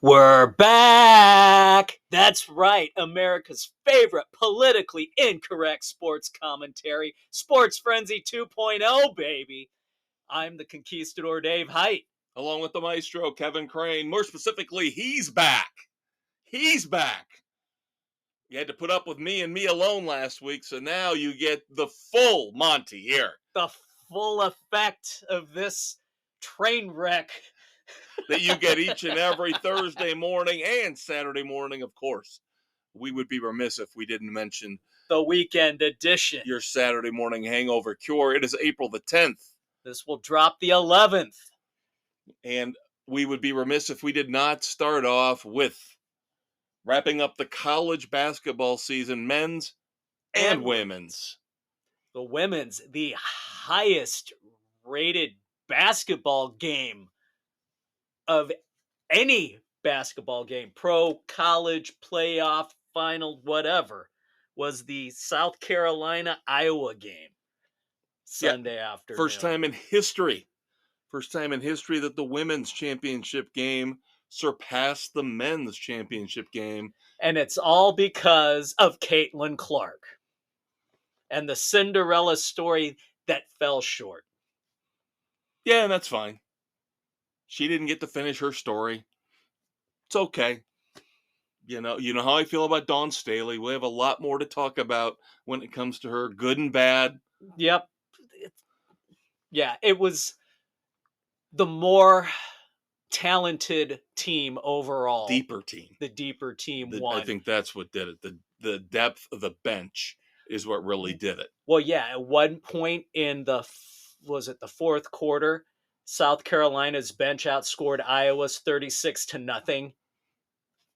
We're back! That's right, America's favorite politically incorrect sports commentary, Sports Frenzy 2.0, baby. I'm the Conquistador Dave Height. Along with the maestro, Kevin Crane. More specifically, he's back. He's back. You had to put up with me and me alone last week, so now you get the full Monty here. The full effect of this train wreck that you get each and every Thursday morning and Saturday morning, of course. We would be remiss if we didn't mention the weekend edition. Your Saturday morning hangover cure. It is April the 10th. This will drop the 11th. And we would be remiss if we did not start off with wrapping up the college basketball season, men's and women's. The women's, the highest rated basketball game of any basketball game, pro, college, playoff, final, whatever, was the South Carolina-Iowa game Sunday afternoon. First time in history that the women's championship game surpassed the men's championship game. And it's all because of Caitlin Clark and the Cinderella story that fell short. Yeah, and that's fine. She didn't get to finish her story. It's okay. You know how I feel about Dawn Staley. We have a lot more to talk about when it comes to her, good and bad. Yep. Yeah, it was the more talented team overall. Deeper team. The deeper team won. I think that's what did it. The depth of the bench is what really did it. Well, yeah, at one point in the fourth quarter, South Carolina's bench outscored Iowa's 36-0.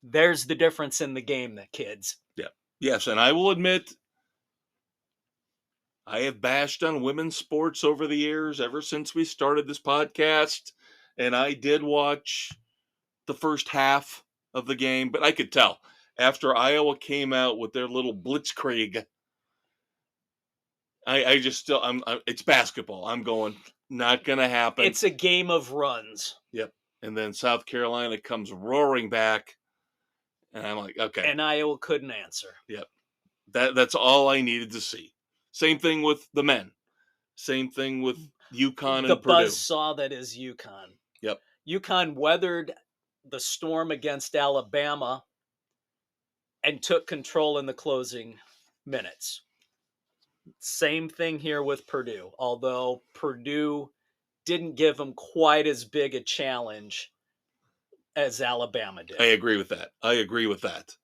There's the difference in the game, kids. Yeah. Yes, and I will admit, I have bashed on women's sports over the years, ever since we started this podcast, and I did watch the first half of the game, but I could tell after Iowa came out with their little blitzkrieg, it's basketball. I'm going, not going to happen. It's a game of runs. Yep. And then South Carolina comes roaring back, and I'm like, okay. And Iowa couldn't answer. Yep. That's all I needed to see. Same thing with the men. Same thing with UConn and Purdue. The buzzsaw that is UConn. Yep. UConn weathered the storm against Alabama and took control in the closing minutes. Same thing here with Purdue, although Purdue didn't give them quite as big a challenge as Alabama did. I agree with that.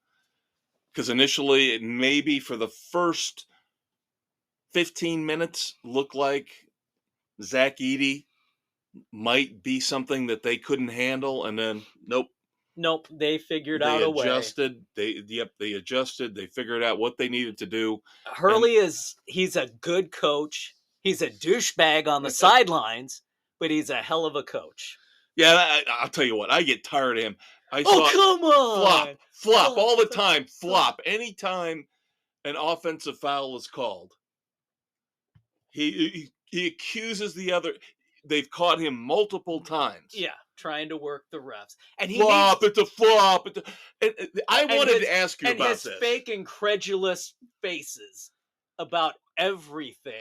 Because initially, it maybe for the first 15 minutes looked like Zach Edey might be something that they couldn't handle, and then nope, they figured out a way. They adjusted. They figured out what they needed to do. Hurley he's a good coach. He's a douchebag on the sidelines, but he's a hell of a coach. Yeah, I'll tell you what, I get tired of him. Come on! Flop all the time. Flop anytime an offensive foul is called. He accuses the other. They've caught him multiple times. Yeah, trying to work the refs. And it's a flop. I wanted to ask you about this. And his fake incredulous faces about everything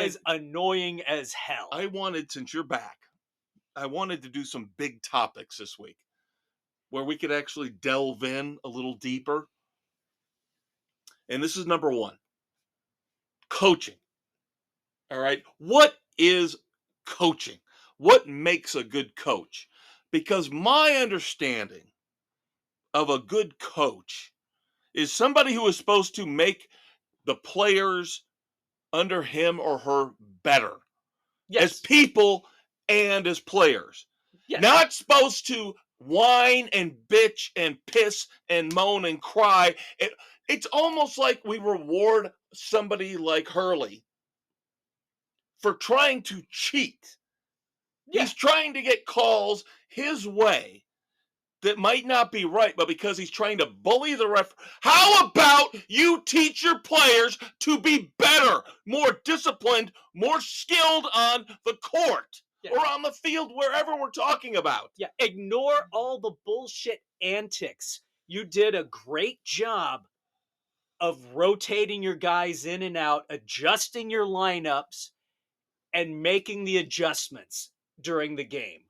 is annoying as hell. Since you're back, I wanted to do some big topics this week where we could actually delve in a little deeper. And this is number one. Coaching. All right. What is coaching? What makes a good coach? Because my understanding of a good coach is somebody who is supposed to make the players under him or her better. Yes. As people and as players. Yes. Not supposed to whine and bitch and piss and moan and cry. It's almost like we reward somebody like Hurley for trying to cheat. Yeah. He's trying to get calls his way that might not be right, but because he's trying to bully the ref. How about you teach your players to be better, more disciplined, more skilled on the court? or on the field, wherever we're talking about. Yeah, ignore all the bullshit antics. You did a great job of rotating your guys in and out, adjusting your lineups, and making the adjustments during the game.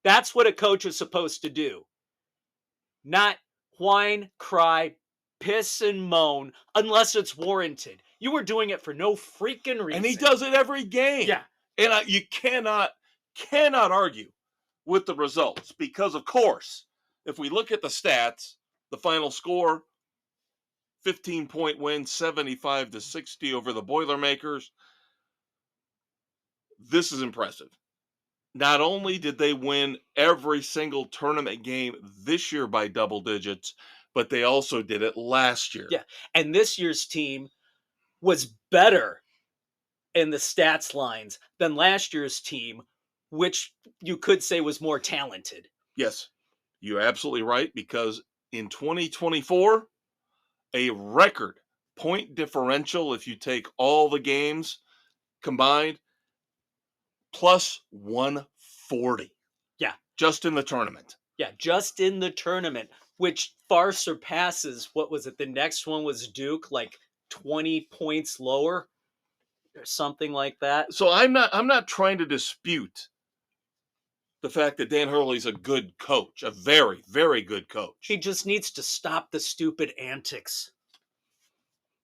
That's what a coach is supposed to do. Not whine, cry, piss, and moan unless it's warranted. You were doing it for no freaking reason. And he does it every game. Yeah. And you cannot argue with the results because, of course, if we look at the stats, the final score, 15-point win, 75-60 over the Boilermakers. This is impressive. Not only did they win every single tournament game this year by double digits, but they also did it last year. Yeah, and this year's team was better in the stats lines than last year's team, which you could say was more talented. Yes, you're absolutely right, because in 2024, a record point differential, if you take all the games combined, plus 140. Yeah. Just in the tournament. Yeah, just in the tournament, which far surpasses, what was it? The next one was Duke, like 20 points lower or something like that. So I'm not trying to dispute the fact that Dan Hurley's a good coach, a very, very good coach. He just needs to stop the stupid antics.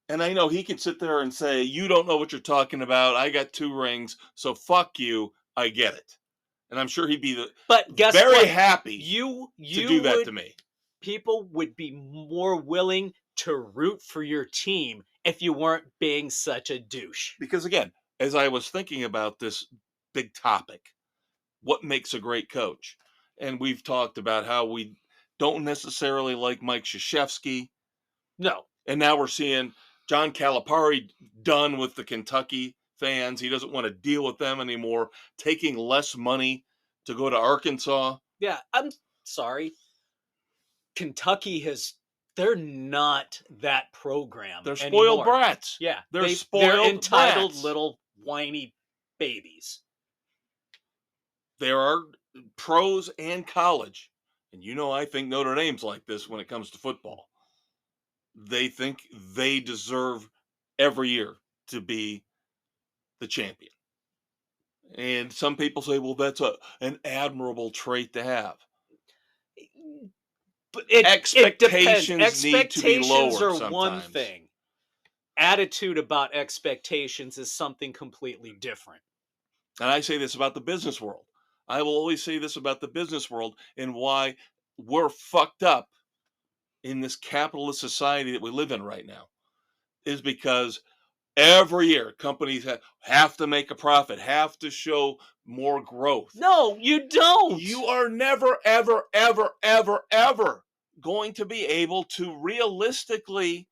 And I know he can sit there and say, you don't know what you're talking about. I got 2 rings, so fuck you. I get it. And I'm sure he'd be very happy to do that to me. People would be more willing to root for your team if you weren't being such a douche. Because again, as I was thinking about this big topic, what makes a great coach? And we've talked about how we don't necessarily like Mike Krzyzewski. No. And now we're seeing John Calipari done with the Kentucky fans. He doesn't want to deal with them anymore, taking less money to go to Arkansas. Yeah, I'm sorry. Kentucky they're not that program. They're spoiled anymore. Brats. Yeah. They're entitled brats. Little whiny babies. There are pros and college. And I think Notre Dame's like this when it comes to football. They think they deserve every year to be the champion. And some people say, well, that's an admirable trait to have. But expectations need to be lower are sometimes. One thing. Attitude about expectations is something completely different. And I say this about the business world. I will always say this about the business world and why we're fucked up in this capitalist society that we live in right now is because every year companies have to make a profit, have to show more growth. No, you don't. You are never, ever, ever, ever, ever going to be able to realistically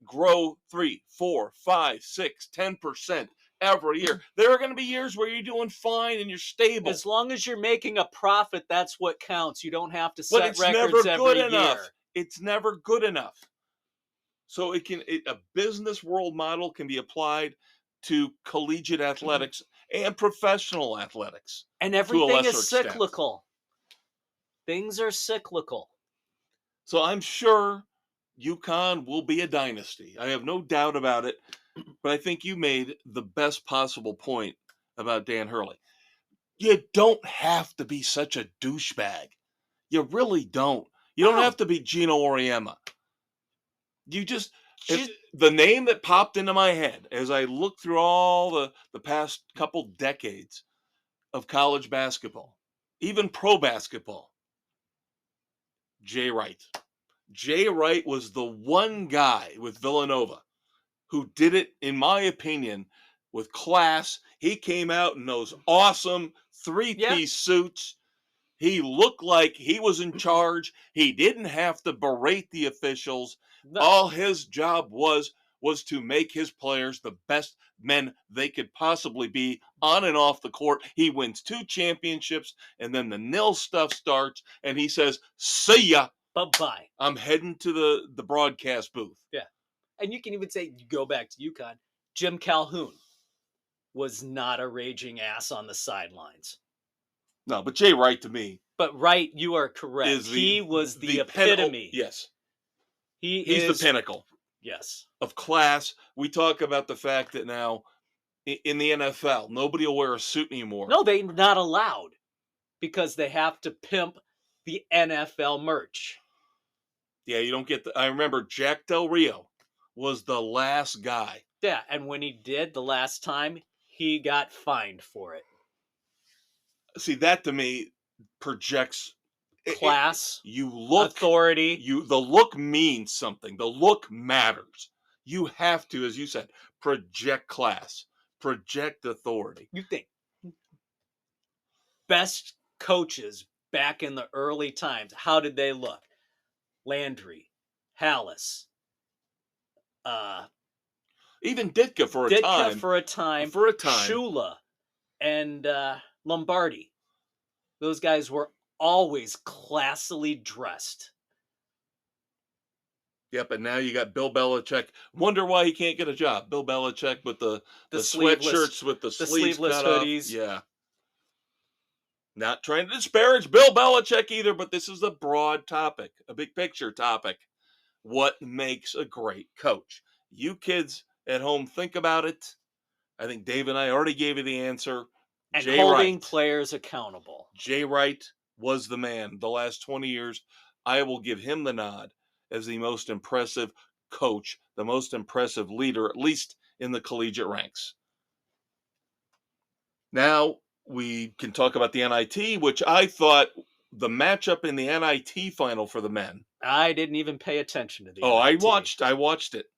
grow 3, 4, 5, 6, 10% every year. There are going to be years where you're doing fine and you're stable. As long as you're making a profit, that's what counts. You don't have to set records every year. It's never good enough. So a business world model can be applied to collegiate athletics and professional athletics. And everything is cyclical. Things are cyclical. So I'm sure UConn will be a dynasty. I have no doubt about it. But I think you made the best possible point about Dan Hurley. You don't have to be such a douchebag. You really don't. You don't have to be Gino Auriemma. You just... the name that popped into my head as I looked through all the past couple decades of college basketball, even pro basketball, Jay Wright. Jay Wright was the one guy with Villanova who did it, in my opinion, with class. He came out in those awesome 3-piece suits. He looked like he was in charge. He didn't have to berate the officials. No. All his job was to make his players the best men they could possibly be on and off the court. He wins 2 championships, and then the nil stuff starts, and he says, see ya. Bye-bye. I'm heading to the broadcast booth. Yeah. And you can even say, you go back to UConn, Jim Calhoun. was not a raging ass on the sidelines. No, but Jay Wright to me But Wright, you are correct. is He was the pinnacle. epitome. Yes, He's the pinnacle. Yes. Of class. We talk about the fact that now in the NFL, nobody will wear a suit anymore. No, they're not allowed because they have to pimp the NFL merch. Yeah, you don't get I remember Jack Del Rio was the last guy. Yeah, and when he did the last time, he got fined for it. See, that to me projects class, you look authority. The look means something. The look matters. You have to, as you said, project class, project authority. You think best coaches back in the early times, how did they look? Landry, Hallis, even Ditka for a time, Shula, and Lombardi. Those guys were always classily dressed. Yep, and now you got Bill Belichick. Wonder why he can't get a job. Bill Belichick with the sweatshirts with the sleeveless hoodies. Yeah. Not trying to disparage Bill Belichick either, but this is a broad topic, a big picture topic. What makes a great coach? You kids at home, think about it. I think Dave and I already gave you the answer. And Jay holding Wright. Players accountable. Jay Wright was the man the last 20 years. I will give him the nod as the most impressive coach, the most impressive leader, at least in the collegiate ranks. Now we can talk about the NIT, which I thought the matchup in the NIT final for the men. I didn't even pay attention to the NIT. I watched it.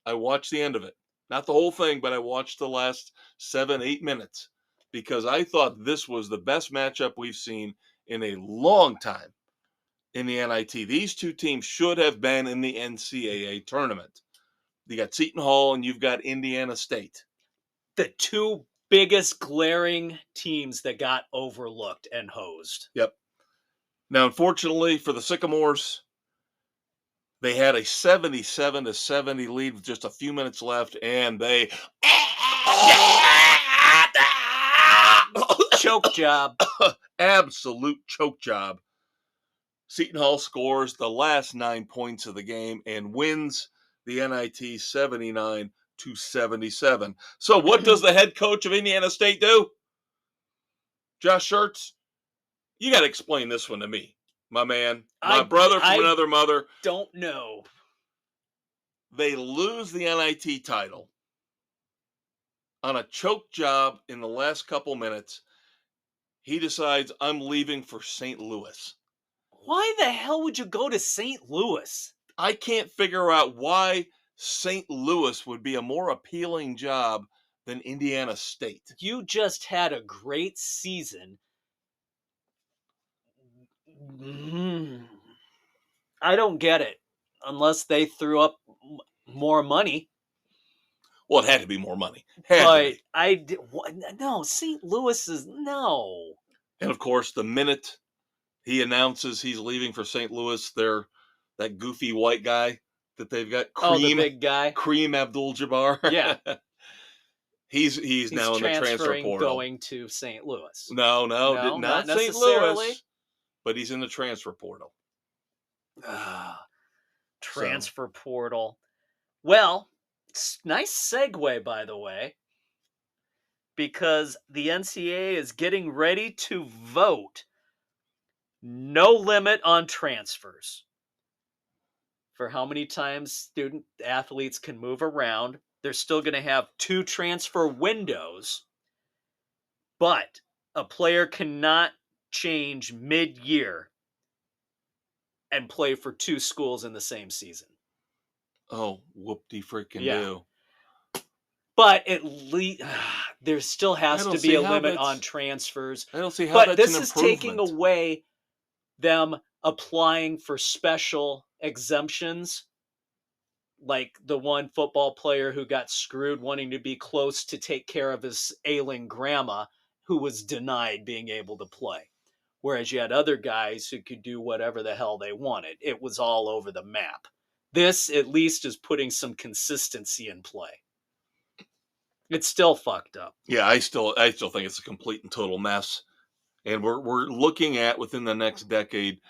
I watched the end of it. Not the whole thing, but I watched the last 7-8 minutes because I thought this was the best matchup we've seen in a long time in the NIT. These two teams should have been in the NCAA tournament. You got Seton Hall and you've got Indiana State. The two biggest glaring teams that got overlooked and hosed. Yep. Now, unfortunately for the Sycamores, they had a 77-70 lead with just a few minutes left, and they choke job. Absolute choke job. Seton Hall scores the last 9 points of the game and wins the NIT 79-77. So what does the head coach of Indiana State do? Josh Schertz, you got to explain this one to me, my man. My brother from another mother. Don't know. They lose the NIT title on a choke job in the last couple minutes. He decides, I'm leaving for St. Louis. Why the hell would you go to St. Louis? I can't figure out why St. Louis would be a more appealing job than Indiana State. You just had a great season. I don't get it. Unless they threw up more money. Well, it had to be more money. No, St. Louis is no. And of course, the minute he announces he's leaving for St. Louis, that goofy white guy that they've got, the big guy, Kareem Abdul-Jabbar. Yeah, he's now in the transfer portal, going to St. Louis. No, not St. Louis, but he's in the transfer portal. Transfer portal. Well, nice segue, by the way, because the NCAA is getting ready to vote no limit on transfers for how many times student athletes can move around. They're still going to have 2 transfer windows, but a player cannot change mid-year and play for 2 schools in the same season. Oh, whoop-de-freaking-do. But at least there still has to be a limit on transfers. I don't see how but that's this is taking away them applying for special exemptions, like the one football player who got screwed wanting to be close to take care of his ailing grandma who was denied being able to play. Whereas you had other guys who could do whatever the hell they wanted. It was all over the map. This, at least, is putting some consistency in play. It's still fucked up. Yeah, I still think it's a complete and total mess. And we're looking at within the next decade.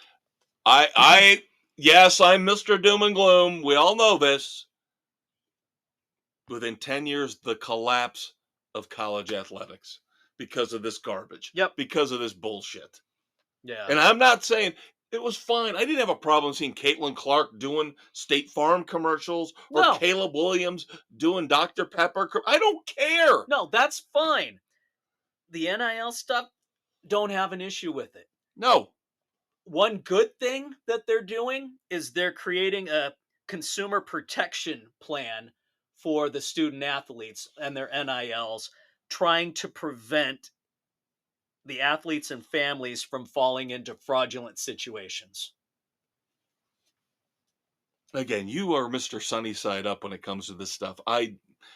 Yes, I'm Mr. Doom and Gloom. We all know this. Within 10 years, the collapse of college athletics because of this garbage. Yep. Because of this bullshit. Yeah. And I'm not saying it was fine. I didn't have a problem seeing Caitlin Clark doing State Farm commercials or No. Caleb Williams doing Dr. Pepper. I don't care. No, that's fine. The NIL stuff, don't have an issue with it. No. One good thing that they're doing is they're creating a consumer protection plan for the student athletes and their NILs, trying to prevent the athletes and families from falling into fraudulent situations. Again, you are Mr. Sunny Side Up when it comes to this stuff.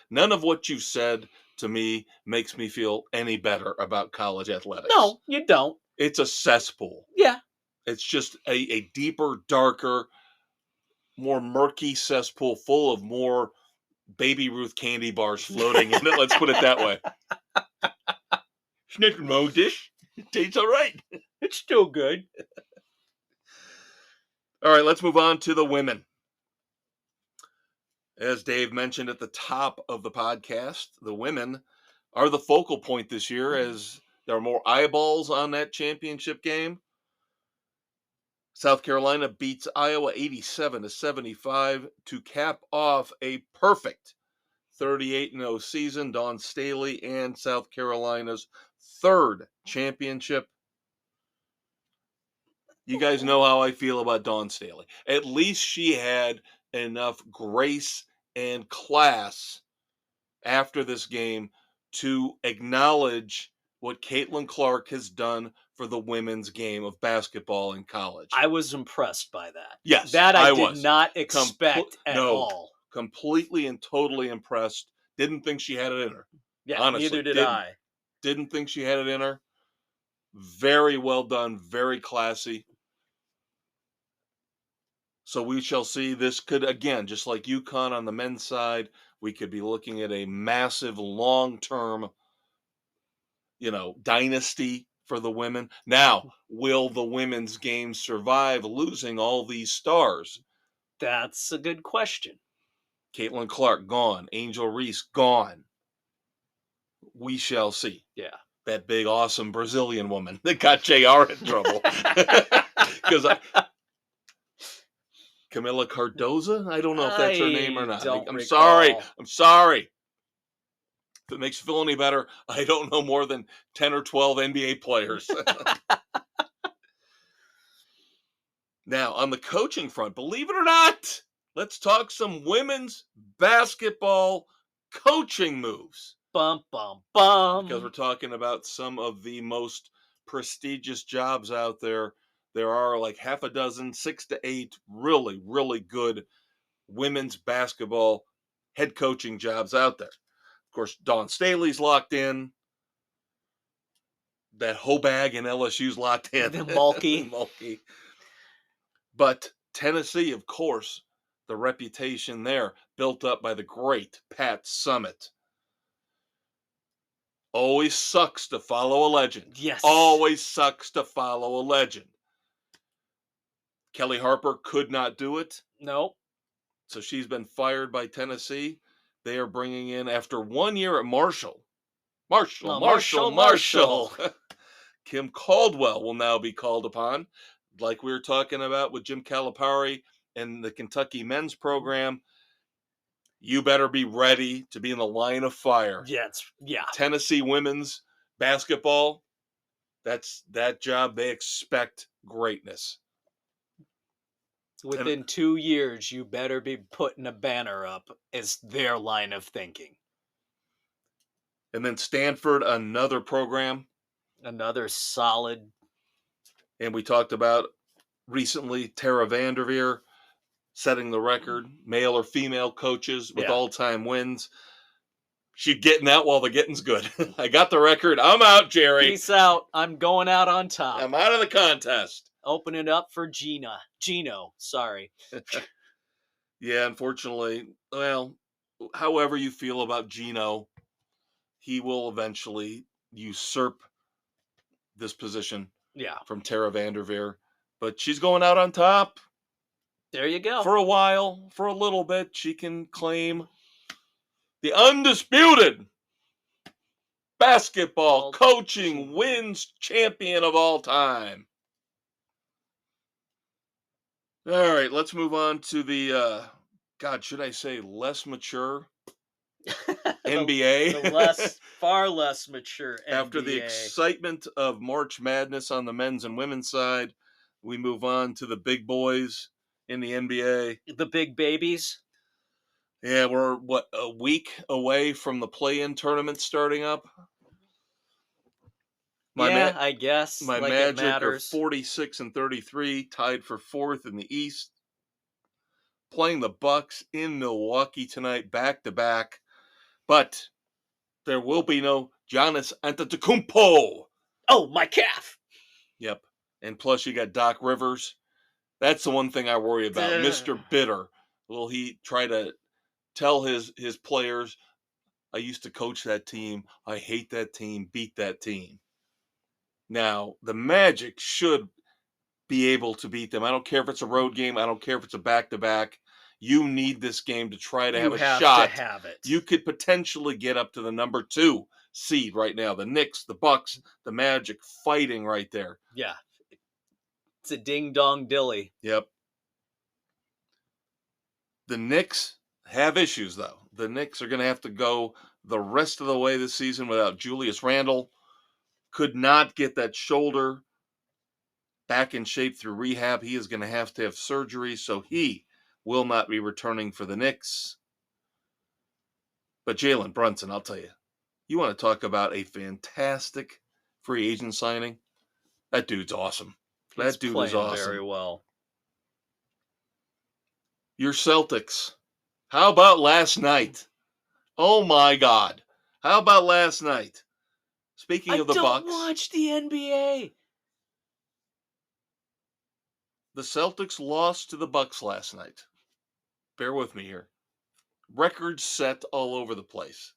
None of what you've said to me makes me feel any better about college athletics. No, you don't. It's a cesspool. Yeah. It's just a deeper, darker, more murky cesspool full of more Baby Ruth candy bars floating in it. Let's put it that way. There's nothing wrong with this. It tastes all right. It's still good. All right, let's move on to the women. As Dave mentioned at the top of the podcast, the women are the focal point this year as there are more eyeballs on that championship game. South Carolina beats Iowa 87-75 to cap off a perfect 38-0 season. Dawn Staley and South Carolina's third championship. You guys know how I feel about Dawn Staley. At least she had enough grace and class after this game to acknowledge what Caitlin Clark has done for the women's game of basketball in college. I was impressed by that. Yes, that I did was. not expect at all. Completely and totally impressed. Didn't think she had it in her. Yeah, honestly, neither did I. Didn't think she had it in her. Very well done. Very classy. So we shall see. This could, again, just like UConn on the men's side, we could be looking at a massive long-term, dynasty for the women. Now, will the women's game survive losing all these stars? That's a good question. Caitlin Clark gone. Angel Reese gone. We shall see. Yeah. That big, awesome Brazilian woman that got JR in trouble. Because Camila Cardoza? I don't know if that's her name or not. I'm sorry. If it makes you feel any better, I don't know more than 10 or 12 NBA players. Now, on the coaching front, believe it or not, let's talk some women's basketball coaching moves. Bum, bum, bum. Because we're talking about some of the most prestigious jobs out there. There are like half a dozen, 6 to 8 really, really good women's basketball head coaching jobs out there. Of course, Dawn Staley's locked in. That Hobag and LSU's locked in. The Mulkey. But Tennessee, of course, the reputation there built up by the great Pat Summitt. Always sucks to follow a legend. Yes. Always sucks to follow a legend. Kelly Harper could not do it. Nope. So she's been fired by Tennessee. They are bringing in, after 1 year at Marshall. Kim Caldwell will now be called upon. Like we were talking about with Jim Calipari and the Kentucky men's program. You better be ready to be in the line of fire. Yes. Yeah. Tennessee women's basketball, that's that job. They expect greatness. Within 2 years, you better be putting a banner up as their line of thinking. And then Stanford, another program. Another solid. And we talked about recently Tara Vanderveer setting the record, male or female coaches with all-time wins. She's getting out while the getting's good. I got the record. I'm out, Jerry. Peace out. I'm going out on top. I'm out of the contest. Open it up for Gino, sorry. Yeah, unfortunately, well, however you feel about Gino, he will eventually usurp this position Yeah. from Tara Vanderveer. But she's going out on top. There you go. For a while, for a little bit, she can claim the undisputed basketball coaching wins champion of all time. All right, let's move on to the, should I say less mature NBA? The far less mature NBA. After the excitement of March Madness on the men's and women's side, we move on to the big boys in the NBA. The big babies. Yeah, we're, a week away from the play-in tournament starting up? I guess. My like Magic are 46-33, tied for 4th in the East. Playing the Bucks in Milwaukee tonight, back-to-back. But there will be no Giannis Antetokounmpo. Oh, my calf. Yep. And plus you got Doc Rivers. That's the one thing I worry about. Mr. Bitter. Will he try to tell his players, I used to coach that team, I hate that team, beat that team. Now, the Magic should be able to beat them. I don't care if it's a road game. I don't care if it's a back-to-back. You need this game to try to have a shot. To have it. You could potentially get up to the number 2 seed right now. The Knicks, the Bucks, the Magic fighting right there. Yeah. It's a ding-dong dilly. Yep. The Knicks have issues, though. The Knicks are going to have to go the rest of the way this season without Julius Randle. Could not get that shoulder back in shape through rehab. He is going to have surgery, so he will not be returning for the Knicks. But Jalen Brunson, I'll tell you, you want to talk about a fantastic free agent signing? That dude's awesome. That dude is awesome. Very well. Your Celtics. How about last night? Oh my God. How about last night? Speaking of the Bucks. I don't watch the NBA. The Celtics lost to the Bucks last night. Bear with me here. Records set all over the place.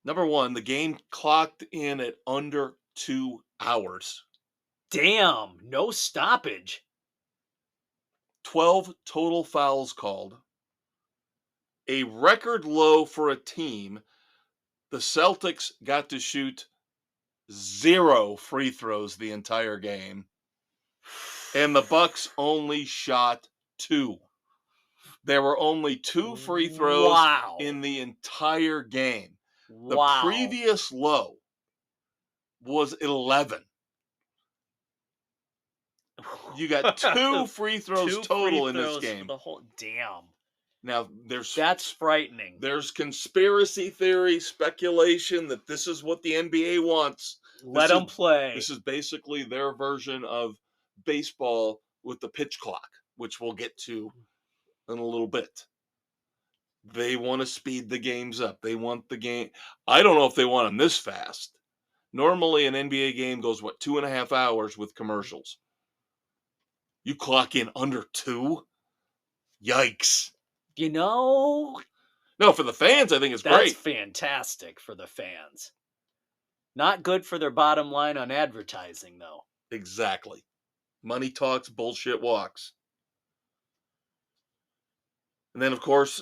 Number one, the game clocked in at under 2 hours. Damn, no stoppage. 12 total fouls called. A record low for a team. The Celtics got to shoot 0 free throws the entire game. And the Bucks only shot 2. There were only 2 free throws in the entire game. The previous low was 11. You got 2 free throws total in this game. The whole damn. Now that's frightening. There's conspiracy theory, speculation that this is what the NBA wants. Let them play. This is basically their version of baseball with the pitch clock, which we'll get to in a little bit. They want to speed the games up. They want the game. I don't know if they want them this fast. Normally, an NBA game goes, 2.5 hours with commercials. You clock in under 2? Yikes. No, for the fans, I think it's great. That's fantastic for the fans. Not good for their bottom line on advertising, though. Exactly. Money talks, bullshit walks. And then, of course,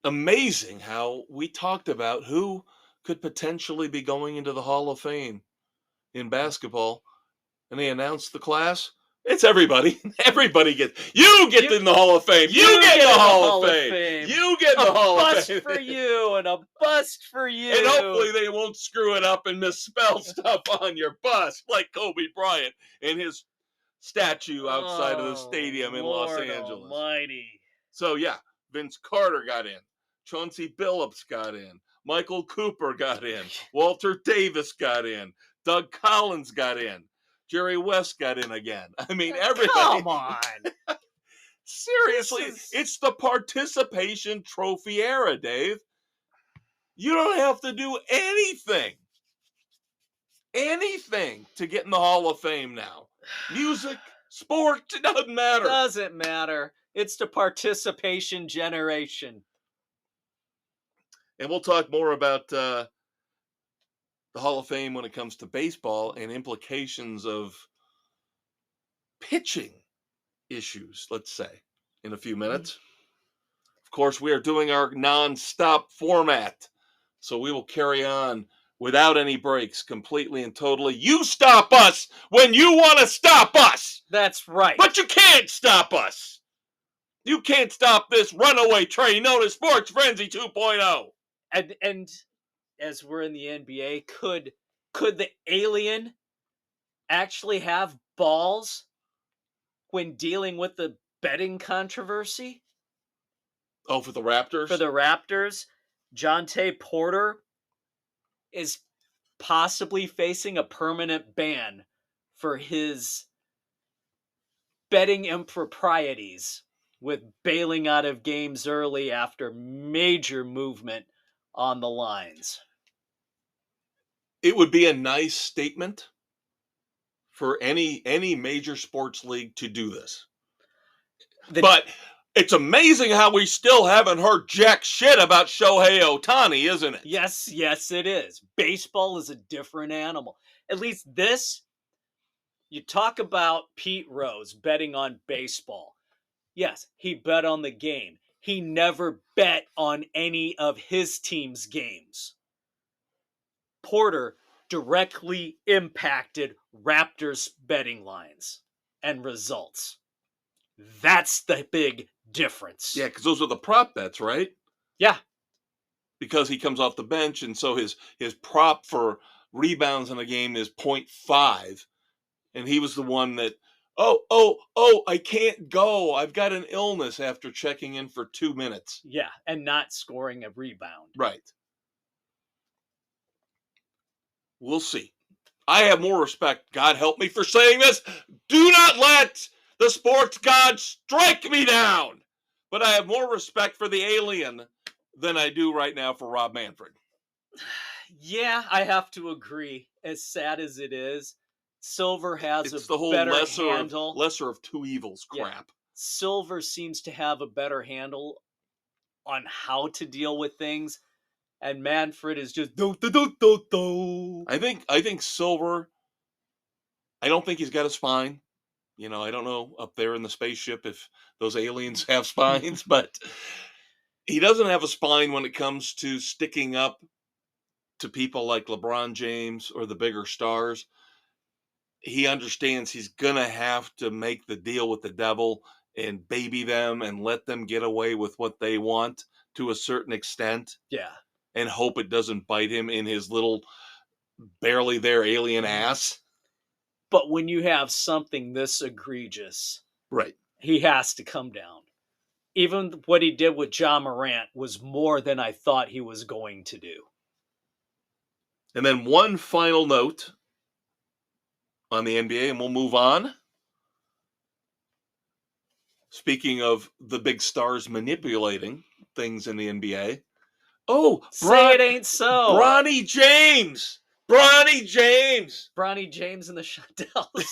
amazing how we talked about who could potentially be going into the Hall of Fame in basketball. And they announced the class. It's everybody. Everybody gets. You get in the Hall of Fame. You get in the Hall of Fame. You get in the Hall of Fame. A bust for you and a bust for you. And hopefully they won't screw it up and misspell stuff on your bust like Kobe Bryant and his statue outside of the stadium in Los Angeles. Almighty. So, yeah, Vince Carter got in. Chauncey Billups got in. Michael Cooper got in. Walter Davis got in. Doug Collins got in. Jerry West got in again. I mean, everybody. Come on. Seriously, it's the participation trophy era, Dave. You don't have to do anything to get in the Hall of Fame now. Music, sport, it doesn't matter. Doesn't matter. It's the participation generation. And we'll talk more about the Hall of Fame when it comes to baseball and implications of pitching issues, let's say, in a few minutes. Of course, we are doing our non-stop format, so we will carry on without any breaks, completely and totally. You stop us when you want to stop us. That's right. But you can't stop us. You can't stop this runaway train known as Sports Frenzy 2.0. And as we're in the NBA, could the alien actually have balls when dealing with the betting controversy? Oh, for the Raptors? For the Raptors, Jonte Porter is possibly facing a permanent ban for his betting improprieties with bailing out of games early after major movement on the lines. It would be a nice statement for any major sports league to do this. But it's amazing how we still haven't heard jack shit about Shohei Ohtani, isn't it? Yes, it is. Baseball is a different animal. At least this, you talk about Pete Rose betting on baseball. Yes, he bet on the game. He never bet on any of his team's games. Porter directly impacted Raptors betting lines and results. That's the big difference. Yeah, because those are the prop bets, right? Yeah. Because he comes off the bench, and so his prop for rebounds in a game is 0.5, and he was the one that, I can't go. I've got an illness after checking in for 2 minutes. Yeah, and not scoring a rebound. Right. We'll see. I have more respect, God help me for saying this. Do not let the sports god strike me down. But I have more respect for the alien than I do right now for Rob Manfred. Yeah, I have to agree. As sad as it is, Silver has it's a the whole better handle. lesser of two evils crap. Yeah. Silver seems to have a better handle on how to deal with things, and Manfred is just do. I think Silver, I don't think he's got a spine. You know, I don't know up there in the spaceship if those aliens have spines, but he doesn't have a spine when it comes to sticking up to people like LeBron James or the bigger stars. He understands he's going to have to make the deal with the devil and baby them and let them get away with what they want to a certain extent. Yeah. And hope it doesn't bite him in his little barely there alien ass. But when you have something this egregious, right, he has to come down. Even what he did with Ja Morant was more than I thought he was going to do. And then one final note on the NBA, and we'll move on. Speaking of the big stars manipulating things in the NBA. Oh, say it ain't so. Bronny James. Bronny James. Bronny James and the Shondells.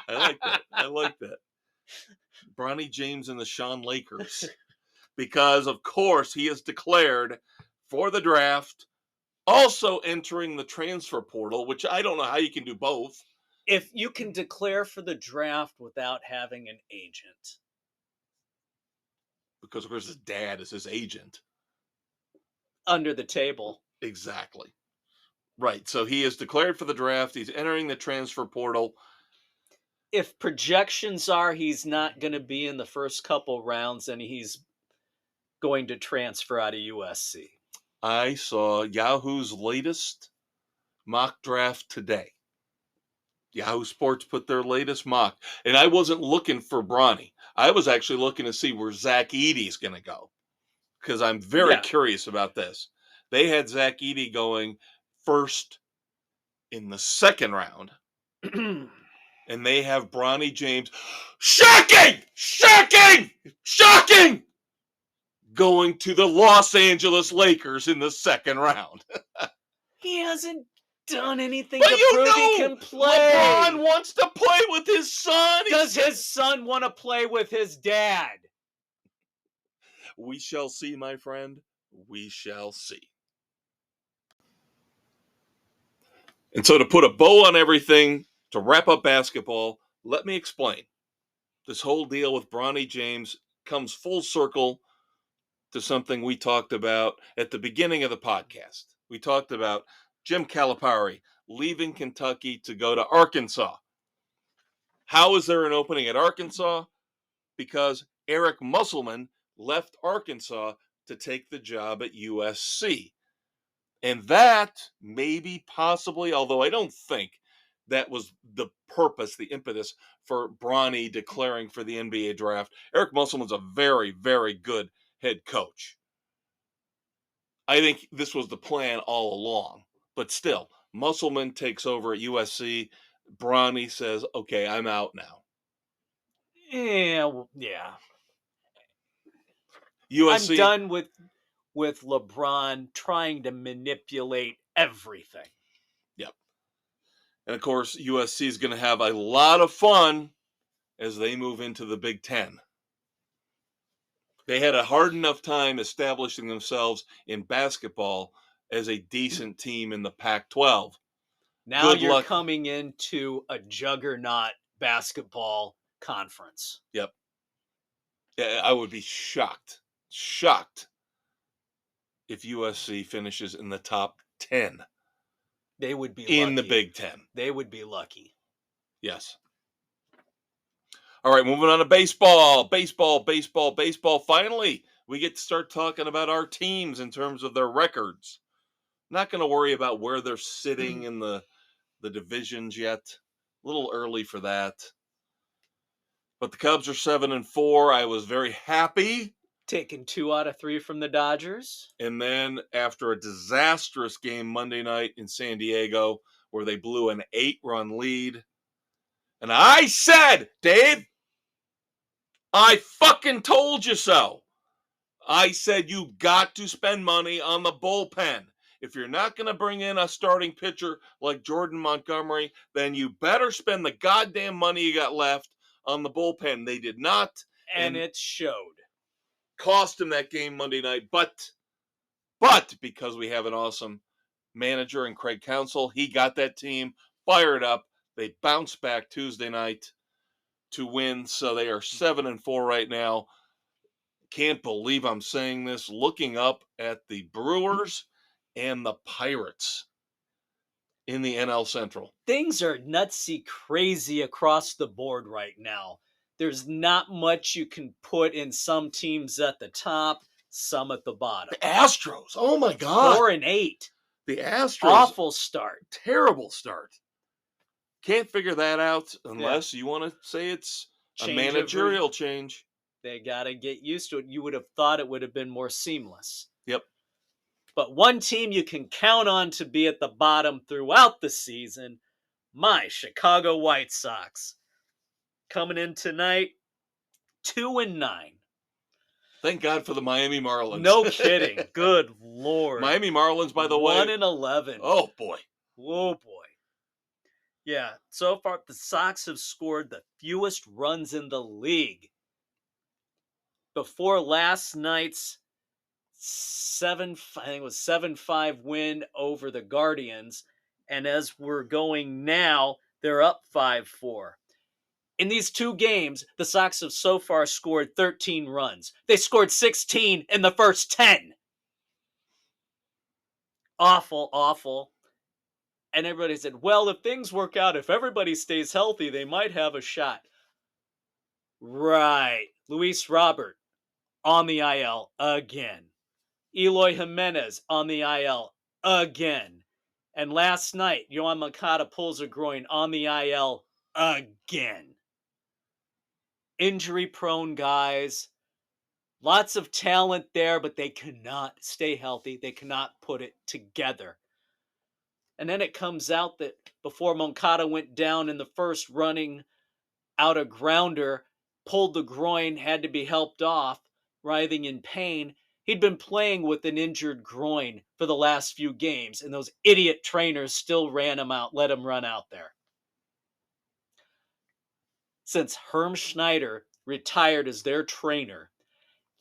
I like that. Bronny James and the Sean Lakers. Because, of course, he is declared for the draft, also entering the transfer portal, which I don't know how you can do both. If you can declare for the draft without having an agent. Because, of course, his dad is his agent. Under the table. Exactly. Right. So he is declared for the draft. He's entering the transfer portal. If projections are he's not going to be in the first couple rounds, and he's going to transfer out of USC. I saw Yahoo's latest mock draft today. Yahoo Sports put their latest mock. And I wasn't looking for Bronny. I was actually looking to see where Zach Edey's going to go. Because I'm very curious about this. They had Zach Edey going first in the second round. And they have Bronny James. Shocking! Going to the Los Angeles Lakers in the second round. He hasn't done anything to prove he can play. LeBron wants to play with his son. Does his son want to play with his dad? We shall see, my friend. We shall see. And so to put a bow on everything, to wrap up basketball, let me explain. This whole deal with Bronny James comes full circle to something we talked about at the beginning of the podcast. We talked about Jim Calipari leaving Kentucky to go to Arkansas. How is there an opening at Arkansas? Because Eric Musselman left Arkansas to take the job at USC. And that maybe possibly, although I don't think that was the purpose, the impetus for Bronny declaring for the NBA draft. Eric Musselman's a very, very good head coach. I think this was the plan all along. But still, Musselman takes over at USC. Bronny says, okay, I'm out now. Yeah. USC, I'm done with LeBron trying to manipulate everything. Yep. And of course, USC is going to have a lot of fun as they move into the Big Ten. They had a hard enough time establishing themselves in basketball as a decent team in the Pac-12. Now you're coming into a juggernaut basketball conference. Yep. I would be shocked if USC finishes in the top 10. They would be in lucky. The Big Ten. They would be lucky. Yes. All right, moving on to baseball. Baseball. Finally, we get to start talking about our teams in terms of their records. Not going to worry about where they're sitting in the divisions yet. A little early for that. But the Cubs are 7-4. I was very happy. Taking 2 out of 3 from the Dodgers. And then after a disastrous game Monday night in San Diego, where they blew an 8-run lead. And I said, Dave, I fucking told you so. I said you got to spend money on the bullpen. If you're not going to bring in a starting pitcher like Jordan Montgomery, then you better spend the goddamn money you got left on the bullpen. They did not. And it showed. Cost him that game Monday night. But because we have an awesome manager in Craig Counsell, he got that team fired up. They bounced back Tuesday night to win. So they are 7-4 right now. Can't believe I'm saying this. Looking up at the Brewers and the Pirates in the NL Central. Things are nutsy crazy across the board right now. There's not much you can put in some teams at the top, some at the bottom. The Astros, oh my God. 4-8. The Astros. Awful start. Terrible start. Can't figure that out unless you want to say it's a managerial change. They got to get used to it. You would have thought it would have been more seamless. Yep. But one team you can count on to be at the bottom throughout the season, my Chicago White Sox. Coming in tonight, 2-9. Thank God for the Miami Marlins. No kidding. Good Lord. Miami Marlins, by the way. 1-11. Oh, boy. Oh, boy. Yeah, so far the Sox have scored the fewest runs in the league. Before last night's 7-5 win over the Guardians, and as we're going now, they're up 5-4. In these 2 games, the Sox have so far scored 13 runs. They scored 16 in the first 10. Awful. And everybody said, well, if things work out, if everybody stays healthy, they might have a shot. Right. Luis Robert on the IL again. Eloy Jimenez on the IL again. And last night, Yohan Moncada pulls a groin on the IL again. Injury-prone guys. Lots of talent there, but they cannot stay healthy. They cannot put it together. And then it comes out that before Moncada went down in the first running out a grounder, pulled the groin, had to be helped off, writhing in pain. He'd been playing with an injured groin for the last few games, and those idiot trainers still ran him out, let him run out there. Since Herm Schneider retired as their trainer,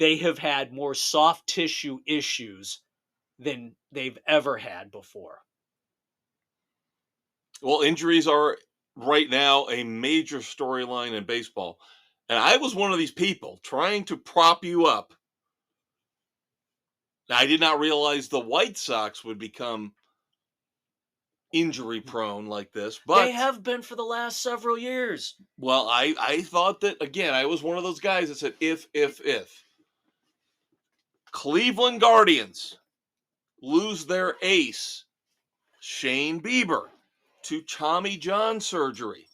they have had more soft tissue issues than they've ever had before. Well, injuries are right now a major storyline in baseball. And I was one of these people trying to prop you up. Now, I did not realize the White Sox would become injury prone like this, but they have been for the last several years. Well, I thought that, again, I was one of those guys that said if Cleveland Guardians lose their ace, Shane Bieber, to Tommy John surgery,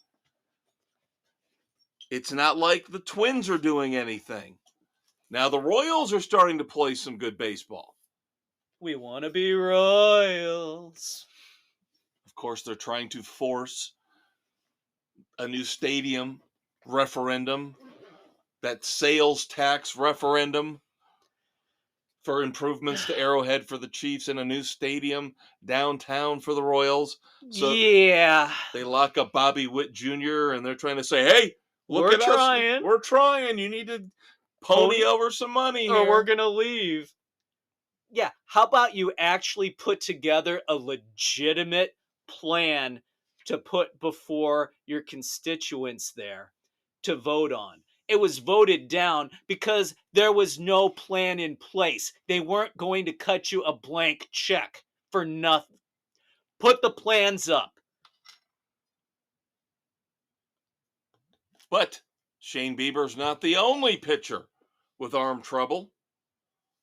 it's not like the Twins are doing anything. Now the Royals are starting to play some good baseball. We want to be Royals. Of course, they're trying to force a new stadium referendum, that sales tax referendum for improvements to Arrowhead for the Chiefs and a new stadium downtown for the Royals. So yeah. they lock up Bobby Witt Jr. and they're trying to say, hey, look at trying. us. We're trying. You need to pony over some money or here. we're going to leave. Yeah, how about you actually put together a legitimate plan to put before your constituents there to vote on? It was voted down because there was no plan in place. They weren't going to cut you a blank check for nothing. Put the plans up. But Shane Bieber's not the only pitcher with arm trouble.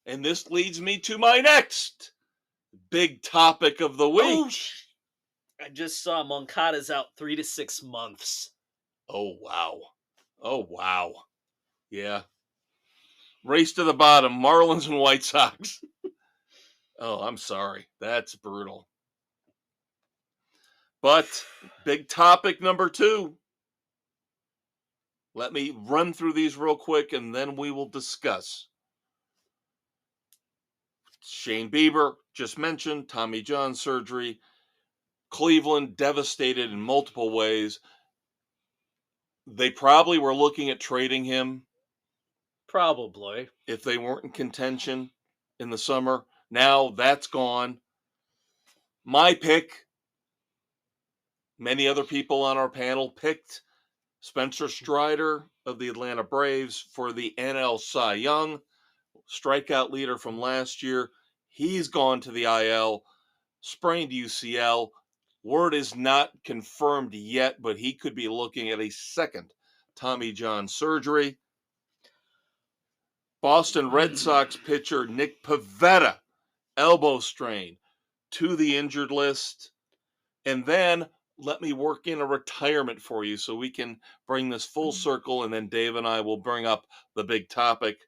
And this leads me to my next big topic of the week. Oh, I just saw Moncada's out 3 to 6 months. Oh, wow. Oh, wow. Yeah. Race to the bottom, Marlins and White Sox. Oh, I'm sorry. That's brutal. But big topic number 2. Let me run through these real quick and then we will discuss. Shane Bieber, just mentioned, Tommy John surgery. Cleveland devastated in multiple ways. They probably were looking at trading him. Probably. If they weren't in contention in the summer. Now that's gone. My pick, many other people on our panel picked Spencer Strider of the Atlanta Braves for the NL Cy Young, strikeout leader from last year. He's gone to the IL, sprained UCL. Word is not confirmed yet, but he could be looking at a second Tommy John surgery. Boston Red Sox pitcher Nick Pivetta, elbow strain, to the injured list. And then let me work in a retirement for you so we can bring this full circle, and then Dave and I will bring up the big topic.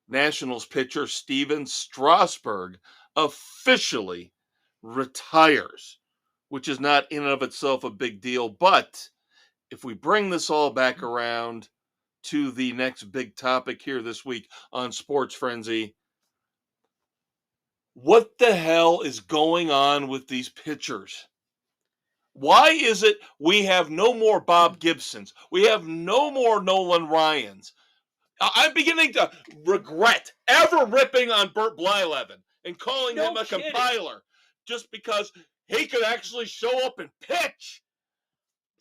Nationals pitcher Steven Strasburg officially retires, which is not in and of itself a big deal. But if we bring this all back around to the next big topic here this week on Sports Frenzy, what the hell is going on with these pitchers? Why is it we have no more Bob Gibsons? We have no more Nolan Ryans. I'm beginning to regret ever ripping on Bert Blyleven and calling him a compiler just because he could actually show up and pitch.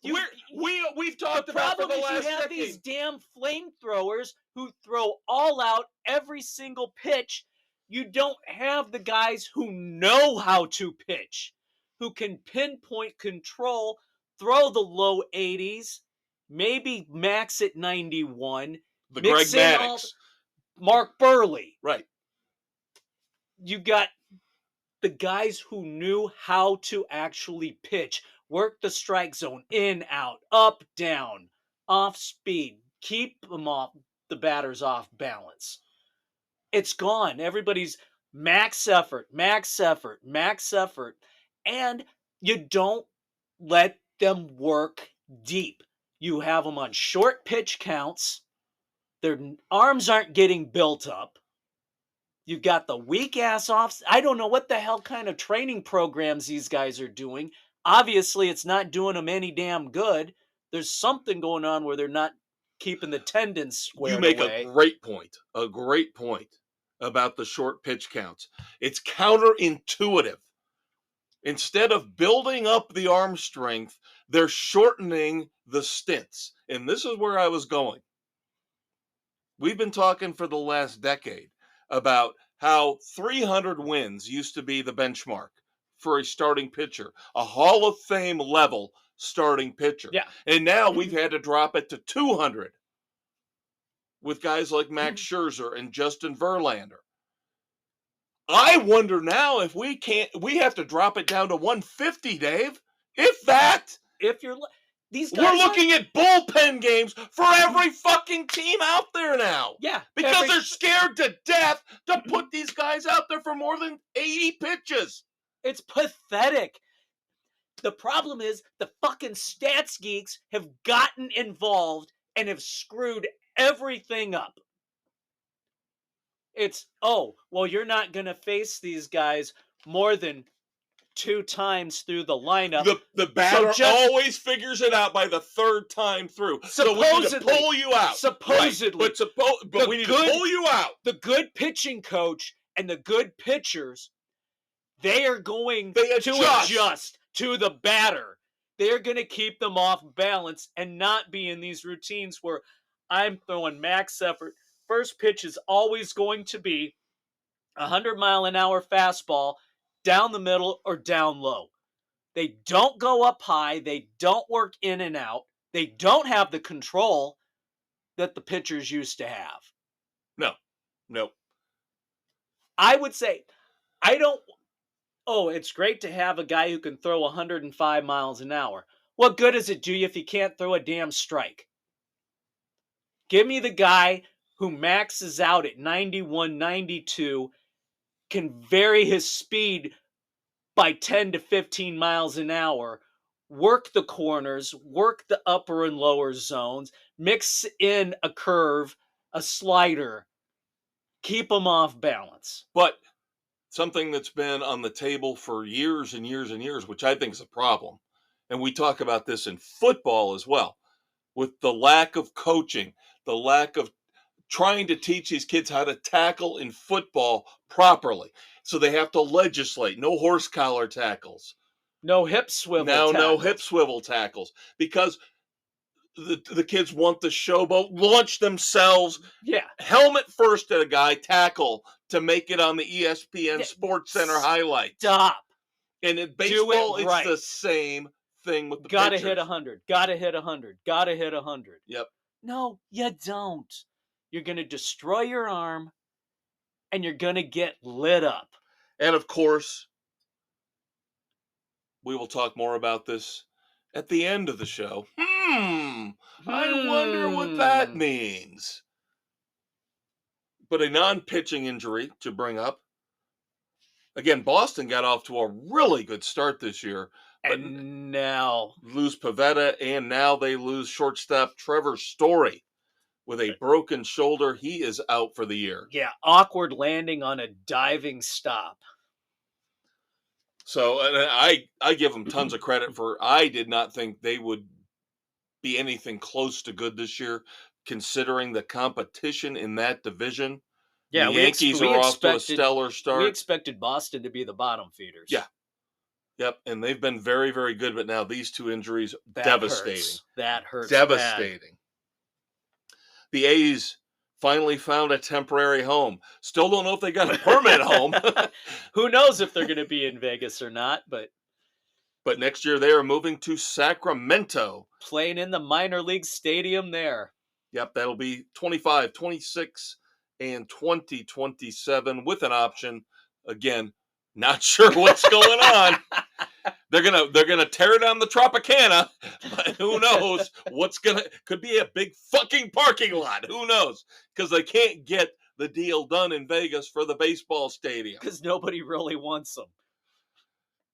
We've talked about for the last decade. You have these damn flamethrowers who throw all out every single pitch. You don't have the guys who know how to pitch, who can pinpoint control, throw the low 80s, maybe max at 91. The Greg Maddux. Mark Burley. Right. You got the guys who knew how to actually pitch. Work the strike zone, in, out, up, down, off speed. Keep them off, the batters off balance. It's gone. Everybody's max effort, and you don't let them work deep. You have them on short pitch counts. Their arms aren't getting built up. You've got the weak ass offs. I don't know what the hell kind of training programs these guys are doing. Obviously, it's not doing them any damn good. There's something going on where they're not keeping the tendons squared You make away. a great point about the short pitch counts. It's counterintuitive. Instead of building up the arm strength, they're shortening the stints. And this is where I was going. We've been talking for the last decade about how 300 wins used to be the benchmark for a starting pitcher, a Hall of Fame level starting pitcher. Yeah. And now we've had to drop it to 200 with guys like Max Scherzer and Justin Verlander. I wonder now if we have to drop it down to 150, Dave. If that. If you're these guys, we're looking at bullpen games for every fucking team out there now. Yeah, because they're scared to death to put these guys out there for more than 80 pitches. It's pathetic. The problem is the fucking stats geeks have gotten involved and have screwed everything up. It's, oh, well, you're not going to face these guys more than 2 times through the lineup. The batter always figures it out by the 3rd time through. So we need to pull you out. Supposedly. Right. But we need to pull you out. The good pitching coach and the good pitchers, they are going to adjust to the batter. They're going to keep them off balance and not be in these routines where I'm throwing max effort. First pitch is always going to be 100-mile-an-hour fastball down the middle or down low. They don't go up high. They don't work in and out. They don't have the control that the pitchers used to have. No. I would say, it's great to have a guy who can throw 105 miles an hour. What good does it do you if you can't throw a damn strike? Give me the guy who maxes out at 91, 92, can vary his speed by 10 to 15 miles an hour, work the corners, work the upper and lower zones, mix in a curve, a slider, keep them off balance. But something that's been on the table for years and years and years, which I think is a problem, and we talk about this in football as well, with the lack of coaching, the lack of trying to teach these kids how to tackle in football properly. So they have to legislate no horse collar tackles. No hip swivel tackles. No hip swivel tackles. Because the kids want the showboat, launch themselves, helmet first at a guy, tackle to make it on the ESPN Sports Center highlights. Stop. And in baseball, it's the same thing with the pitchers. Gotta hit 100. Gotta hit 100. Gotta hit 100. Yep. No, you don't. You're going to destroy your arm, and you're going to get lit up. And, of course, we will talk more about this at the end of the show. I wonder what that means. But a non-pitching injury to bring up. Again, Boston got off to a really good start this year. And now lose Pivetta, and now they lose shortstop Trevor Story. With a broken shoulder, he is out for the year. Yeah, awkward landing on a diving stop. So I give them tons of credit for. I did not think they would be anything close to good this year, considering the competition in that division. Yeah, the Yankees are off to a stellar start. We expected Boston to be the bottom feeders. Yeah. Yep, and they've been very, very good, but now these 2 injuries, devastating. That hurts. Devastating. Bad. The A's finally found a temporary home. Still don't know if they got a permanent home. Who knows if they're going to be in Vegas or not, but next year they are moving to Sacramento. Playing in the minor league stadium there. Yep, that'll be 25, 26, and 2027 with an option. Again, not sure what's going on. They're gonna tear down the Tropicana, but who knows could be a big fucking parking lot. Who knows? Because they can't get the deal done in Vegas for the baseball stadium. Because nobody really wants them.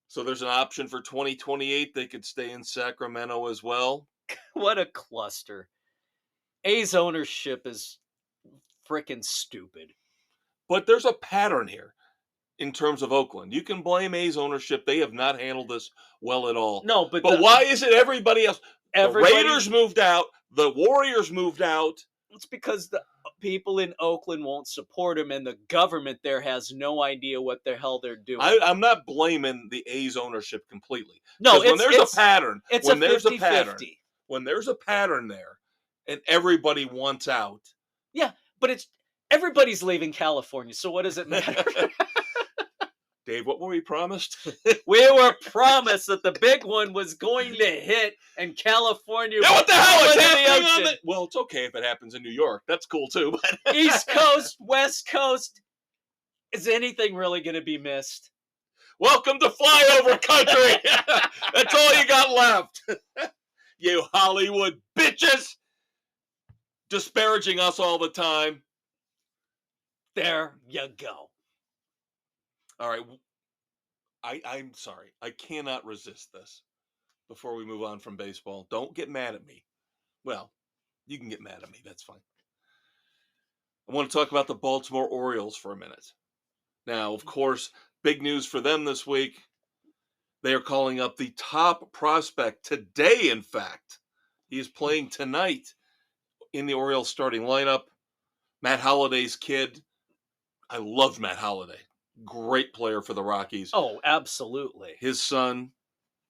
So there's an option for 2028. They could stay in Sacramento as well. What a cluster. A's ownership is freaking stupid. But there's a pattern here. In terms of Oakland, you can blame A's ownership. They have not handled this well at all. No, but why is it everybody else? The Raiders moved out. The Warriors moved out. It's because the people in Oakland won't support him, and the government there has no idea what the hell they're doing. I'm not blaming the A's ownership completely. No, when there's a pattern, it's when a there's 50-50. a pattern, when there's a pattern there, and everybody wants out. Yeah, but everybody's leaving California, so what does it matter? Dave, what were we promised? We were promised that the big one was going to hit, and California. Yeah, what the hell is was happening on the... Well, it's okay if it happens in New York. That's cool too. But East Coast, West Coast. Is anything really going to be missed? Welcome to flyover country. That's all you got left. You Hollywood bitches. Disparaging us all the time. There you go. All right. I'm sorry. I cannot resist this before we move on from baseball. Don't get mad at me. Well, you can get mad at me. That's fine. I want to talk about the Baltimore Orioles for a minute. Now, of course, big news for them this week. They are calling up the top prospect today, in fact. He is playing tonight in the Orioles starting lineup. Matt Holliday's kid. I loved Matt Holliday. Great player for the Rockies. Oh, absolutely. His son,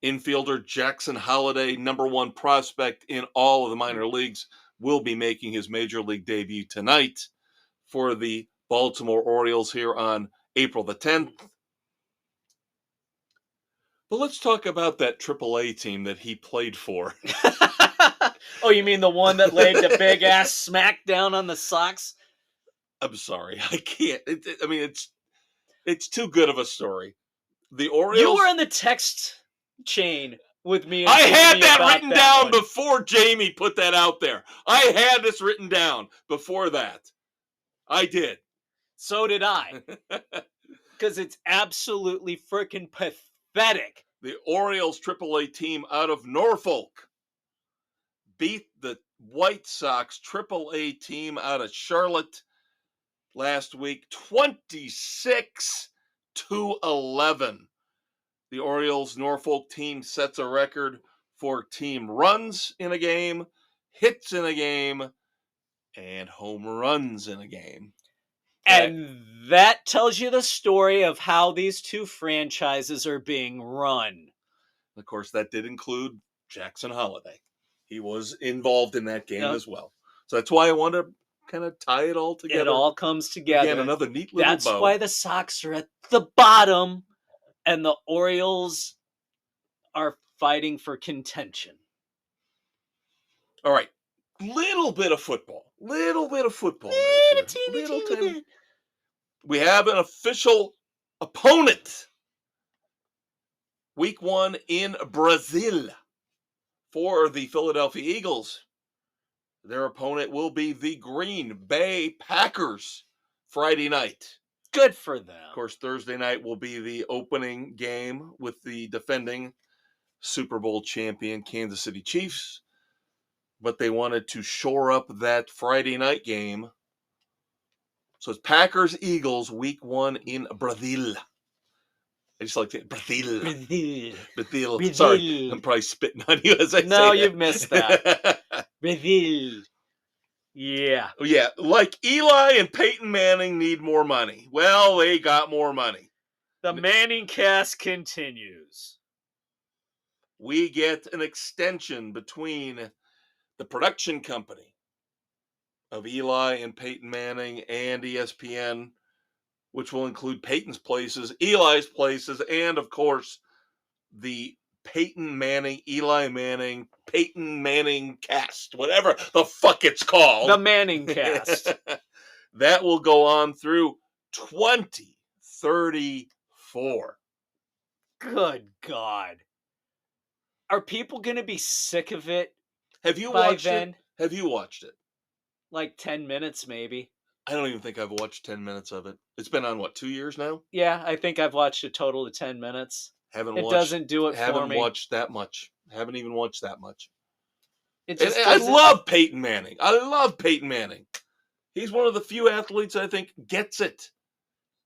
infielder Jackson Holliday, number one prospect in all of the minor leagues, will be making his major league debut tonight for the Baltimore Orioles here on April the 10th. But let's talk about that AAA team that he played for. Oh, you mean the one that laid the big ass smack down on the Sox? I'm sorry, I can't. It's too good of a story. The Orioles. You were in the text chain with me. I had that written down before Jamie put that out there. I had this written down before that. I did. So did I. Because it's absolutely freaking pathetic. The Orioles AAA team out of Norfolk beat the White Sox AAA team out of Charlotte last week, 26-11. The Orioles Norfolk team sets a record for team runs in a game, hits in a game, and home runs in a game. And that tells you the story of how these two franchises are being run. Of course, that did include Jackson Holliday. He was involved in that game as well. So that's why I want to kind of tie it all together. It all comes together. Again, another neat little That's bow. why the Sox are at the bottom and the Orioles are fighting for contention. All right. Little bit of football. Little Little teeny. We have an official opponent. Week 1 in Brazil for the Philadelphia Eagles. Their opponent will be the Green Bay Packers Friday night. Good for them. Of course, Thursday night will be the opening game with the defending Super Bowl champion Kansas City Chiefs. But they wanted to shore up that Friday night game. So it's Packers-Eagles Week 1 in Brazil. I just like to Brazil. Sorry, I'm probably spitting on you as I say that. You've missed that. Brazil. Yeah. Yeah, like Eli and Peyton Manning need more money. Well, they got more money. The Manning cast continues. We get an extension between the production company of Eli and Peyton Manning and ESPN, which will include Peyton's places, Eli's places, and, of course, the Peyton Manning, Eli Manning, Peyton Manning cast, whatever the fuck it's called. The Manning cast. That will go on through 2034. Good God. Are people going to be sick of it? Have you by watched then? it? Have you watched it? Like 10 minutes, maybe. I don't even think I've watched 10 minutes of it. It's been on, 2 years now? Yeah, I think I've watched a total of 10 minutes. It doesn't do it for me. Haven't watched that much. Haven't even watched that much. I love Peyton Manning. I love Peyton Manning. He's one of the few athletes I think gets it.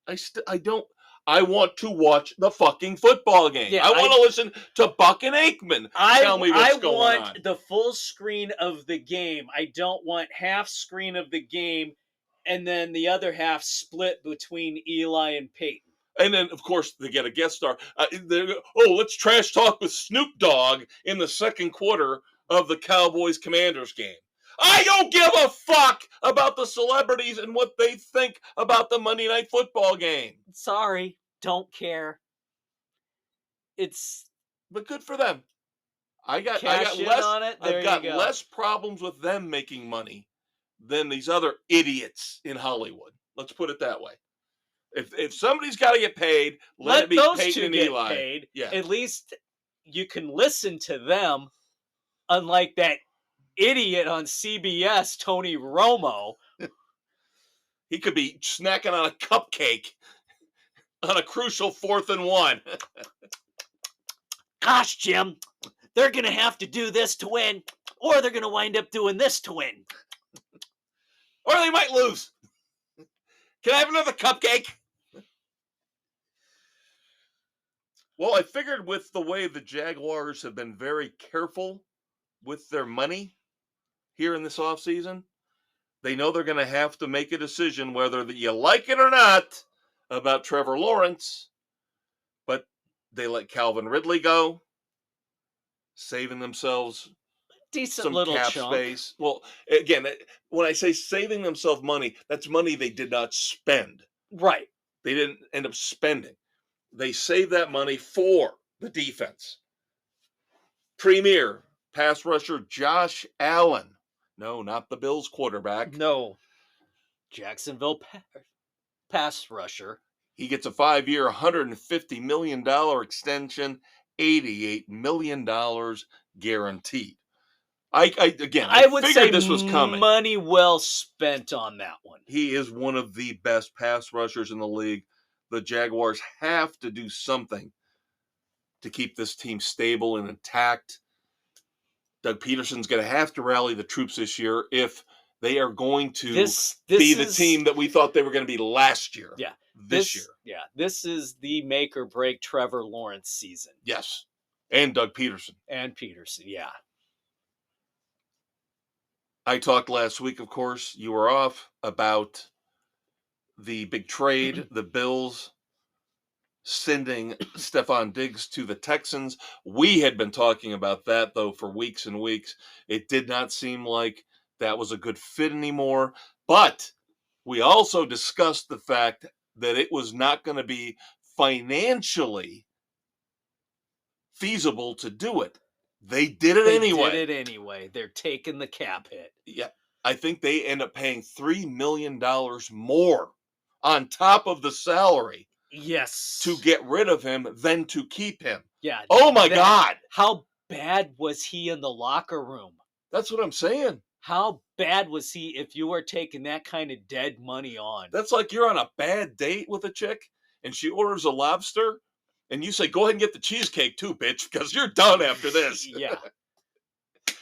I I want to watch the fucking football game. Yeah, I want to listen to Buck and Aikman tell me what's going on. I want the full screen of the game. I don't want half screen of the game and then the other half split between Eli and Peyton. And then, of course, they get a guest star. Let's trash talk with Snoop Dogg in the second quarter of the Cowboys-Commanders game. I don't give a fuck about the celebrities and what they think about the Monday Night Football game. Sorry, don't care. But good for them. I got less problems with them making money than these other idiots in Hollywood. Let's put it that way. If somebody's got to get paid, let it be those Peyton two and get Eli. paid. Yeah. At least you can listen to them, unlike that idiot on CBS, Tony Romo. He could be snacking on a cupcake on a crucial 4th and 1. Gosh, Jim, they're going to have to do this to win, or they're going to wind up doing this to win. Or they might lose. Can I have another cupcake? Well, I figured with the way the Jaguars have been very careful with their money here in this offseason, they know they're going to have to make a decision whether you like it or not about Trevor Lawrence, but they let Calvin Ridley go, saving themselves some little cap chunk. space. Well, again, when I say saving themselves money, that's money they did not spend. Right. They didn't end up spending. They saved that money for the defense. Premier pass rusher Josh Allen. No, not the Bills quarterback. No. Jacksonville pass rusher. He gets a 5-year, $150 million extension, $88 million guaranteed. I would figured say this was coming. Money well spent on that one. He is one of the best pass rushers in the league. The Jaguars have to do something to keep this team stable and intact. Doug Peterson's going to have to rally the troops this year if they are going to be the team that we thought they were going to be last year. Yeah. This year. Yeah. This is the make or break Trevor Lawrence season. Yes. And Doug Peterson. Yeah. I talked last week, of course, you were off, about the big trade, the Bills sending Stephon Diggs to the Texans. We had been talking about that, though, for weeks and weeks. It did not seem like that was a good fit anymore. But we also discussed the fact that it was not going to be financially feasible to do it. They did it anyway. They're taking the cap hit. Yeah. I think they end up paying $3 million more on top of the salary. Yes. To get rid of him than to keep him. Yeah. Oh my God. How bad was he in the locker room? That's what I'm saying. How bad was he if you were taking that kind of dead money on? That's like you're on a bad date with a chick and she orders a lobster and you say, go ahead and get the cheesecake too, bitch, because you're done after this. Yeah.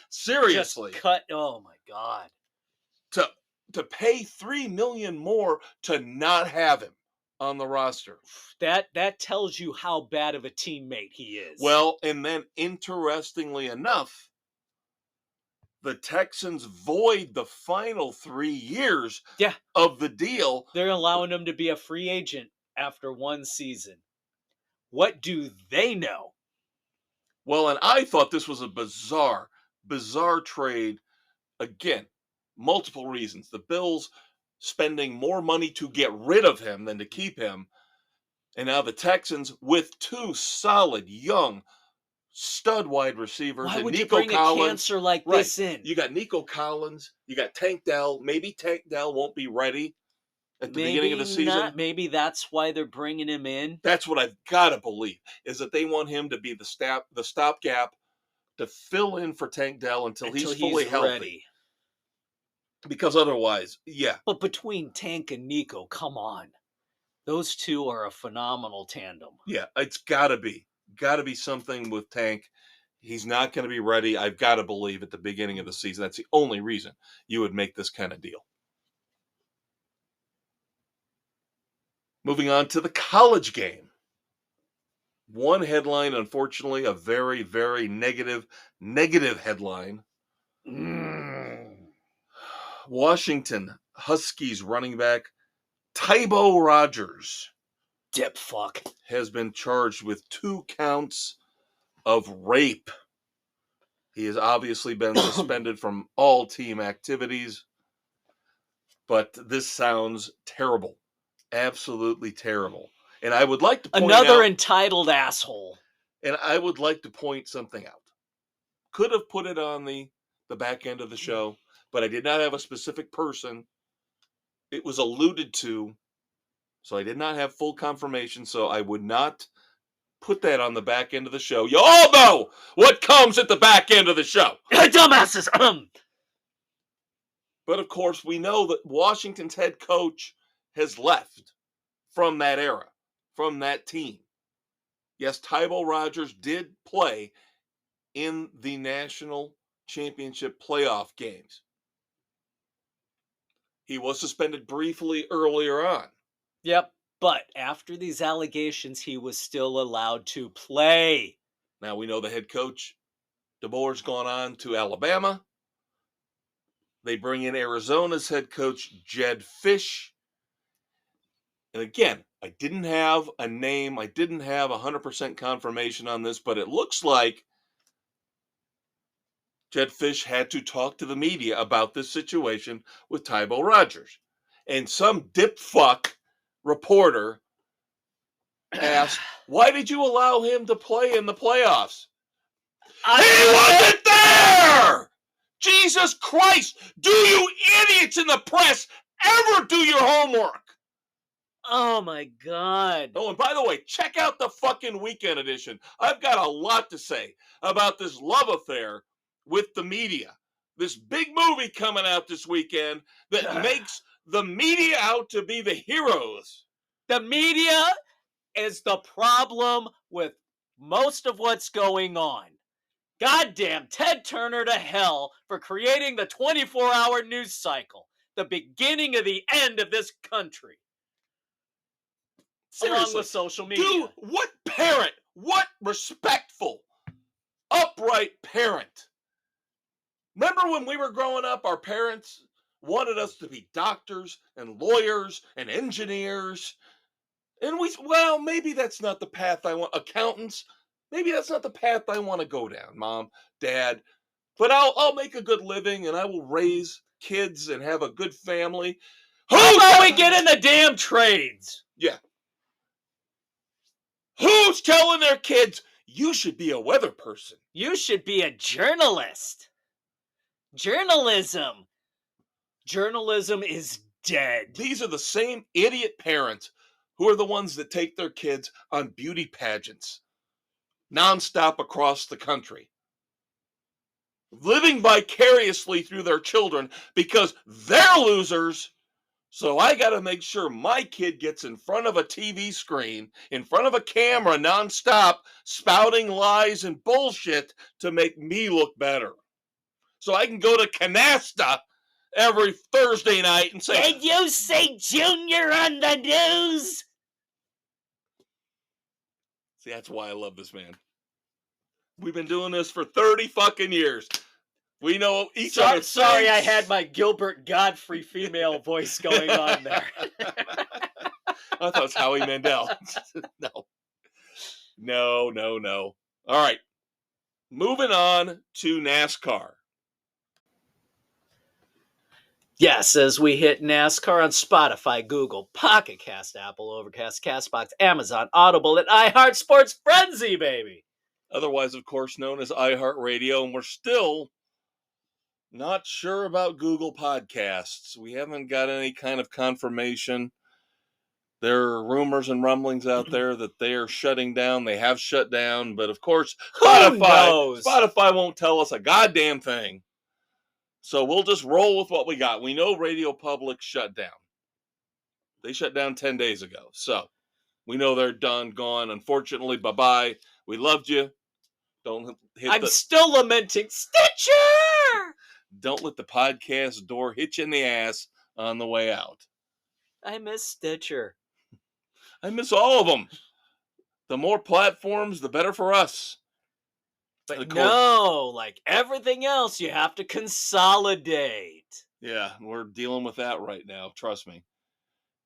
Seriously. Just cut. Oh my God. To pay $3 million more to not have him on the roster. That tells you how bad of a teammate he is. Well, and then interestingly enough, the Texans void the final 3 years of the deal. They're allowing him to be a free agent after one season. What do they know? Well, and I thought this was a bizarre trade. Again, multiple reasons. The Bills spending more money to get rid of him than to keep him. And now the Texans with two solid, young, stud wide receivers. Why would Nico you bring Collins, a cancer like this in? You got Nico Collins. You got Tank Dell. Maybe Tank Dell won't be ready at the beginning of the season. Maybe that's why they're bringing him in. That's what I've got to believe, is that they want him to be the stopgap to fill in for Tank Dell until he's fully healthy. Ready. Because otherwise, yeah. But between Tank and Nico, come on. Those two are a phenomenal tandem. Yeah, it's got to be. Got to be something with Tank. He's not going to be ready, I've got to believe, at the beginning of the season. That's the only reason you would make this kind of deal. Moving on to the college game. One headline, unfortunately, a very, very negative headline. Washington Huskies running back Tybo Rogers, dip fuck, has been charged with 2 counts of rape. He has obviously been suspended from all team activities, but this sounds terrible. Absolutely terrible. And I would like to point another out, entitled asshole. And I would like to point something out. Could have put it on the back end of the show, but I did not have a specific person. It was alluded to, so I did not have full confirmation, so I would not put that on the back end of the show. You all know what comes at the back end of the show. Dumbasses! But of course, we know that Washington's head coach has left from that era, from that team. Yes, Tybo Rogers did play in the national championship playoff games. He was suspended briefly earlier on. Yep, but after these allegations, he was still allowed to play. Now we know the head coach, DeBoer's gone on to Alabama. They bring in Arizona's head coach, Jedd Fisch. And again, I didn't have a name. I didn't have 100% confirmation on this, but it looks like Jedd Fisch had to talk to the media about this situation with Tybo Rogers. And some dipfuck reporter asked, why did you allow him to play in the playoffs? He wasn't there! Jesus Christ! Do you idiots in the press ever do your homework? Oh my God. Oh, and by the way, check out the fucking weekend edition. I've got a lot to say about this love affair with the media. This big movie coming out this weekend that makes the media out to be the heroes. The media is the problem with most of what's going on. Goddamn Ted Turner to hell for creating the 24-hour news cycle, the beginning of the end of this country. Seriously, along with social media. Dude, what parent, what respectful, upright parent? Remember when we were growing up, our parents wanted us to be doctors and lawyers and engineers. And well, maybe that's not the path I want. Accountants, maybe that's not the path I want to go down, Mom, Dad. But I'll make a good living and I will raise kids and have a good family. How about we get in the damn trades? Yeah. Who's telling their kids, you should be a weather person? You should be a journalist. Journalism is dead. These are the same idiot parents who are the ones that take their kids on beauty pageants nonstop across the country, living vicariously through their children because they're losers. So I got to make sure my kid gets in front of a TV screen, in front of a camera nonstop, spouting lies and bullshit to make me look better. So I can go to Canasta every Thursday night and say, did you say Junior on the news? See, that's why I love this man. We've been doing this for 30 fucking years. We know each other. Sorry, I had my Gilbert Godfrey female voice going on there. I thought it was Howie Mandel. No. All right. Moving on to NASCAR. Yes, as we hit NASCAR on Spotify, Google, Pocket Cast, Apple, Overcast, CastBox, Amazon, Audible, and iHeart Sports Frenzy, baby. Otherwise, of course, known as iHeartRadio, and we're still not sure about Google Podcasts. We haven't got any kind of confirmation. There are rumors and rumblings out there that they are shutting down. They have shut down, but of course, Spotify won't tell us a goddamn thing. So we'll just roll with what we got. We know Radio Public shut down. They shut down 10 days ago. So we know they're done, gone. Unfortunately, bye-bye. We loved you. I'm still lamenting Stitcher! Don't let the podcast door hit you in the ass on the way out. I miss Stitcher. I miss all of them. The more platforms, the better for us. And But of course, no, like everything else, you have to consolidate. yeah, we're dealing with that right now. Trust me.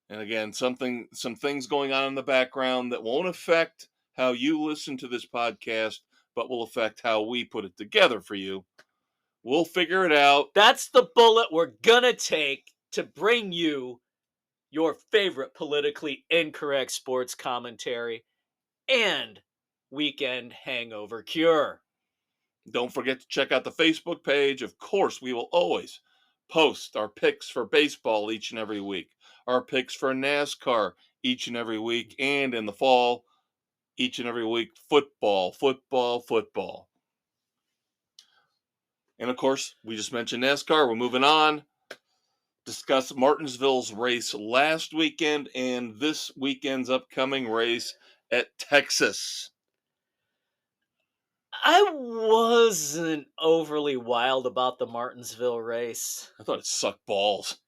And again, some things going on in the background that won't affect how you listen to this podcast, but will affect how we put it together for you. We'll figure it out. That's the bullet we're gonna take to bring you your favorite politically incorrect sports commentary and weekend hangover cure. Don't forget to check out the Facebook page. Of course, we will always post our picks for baseball each and every week, our picks for NASCAR each and every week, and in the fall, each and every week, football, football, football. And of course, we just mentioned NASCAR. We're moving on. Discuss Martinsville's race last weekend and this weekend's upcoming race at Texas. I wasn't overly wild about the Martinsville race. I thought it sucked balls.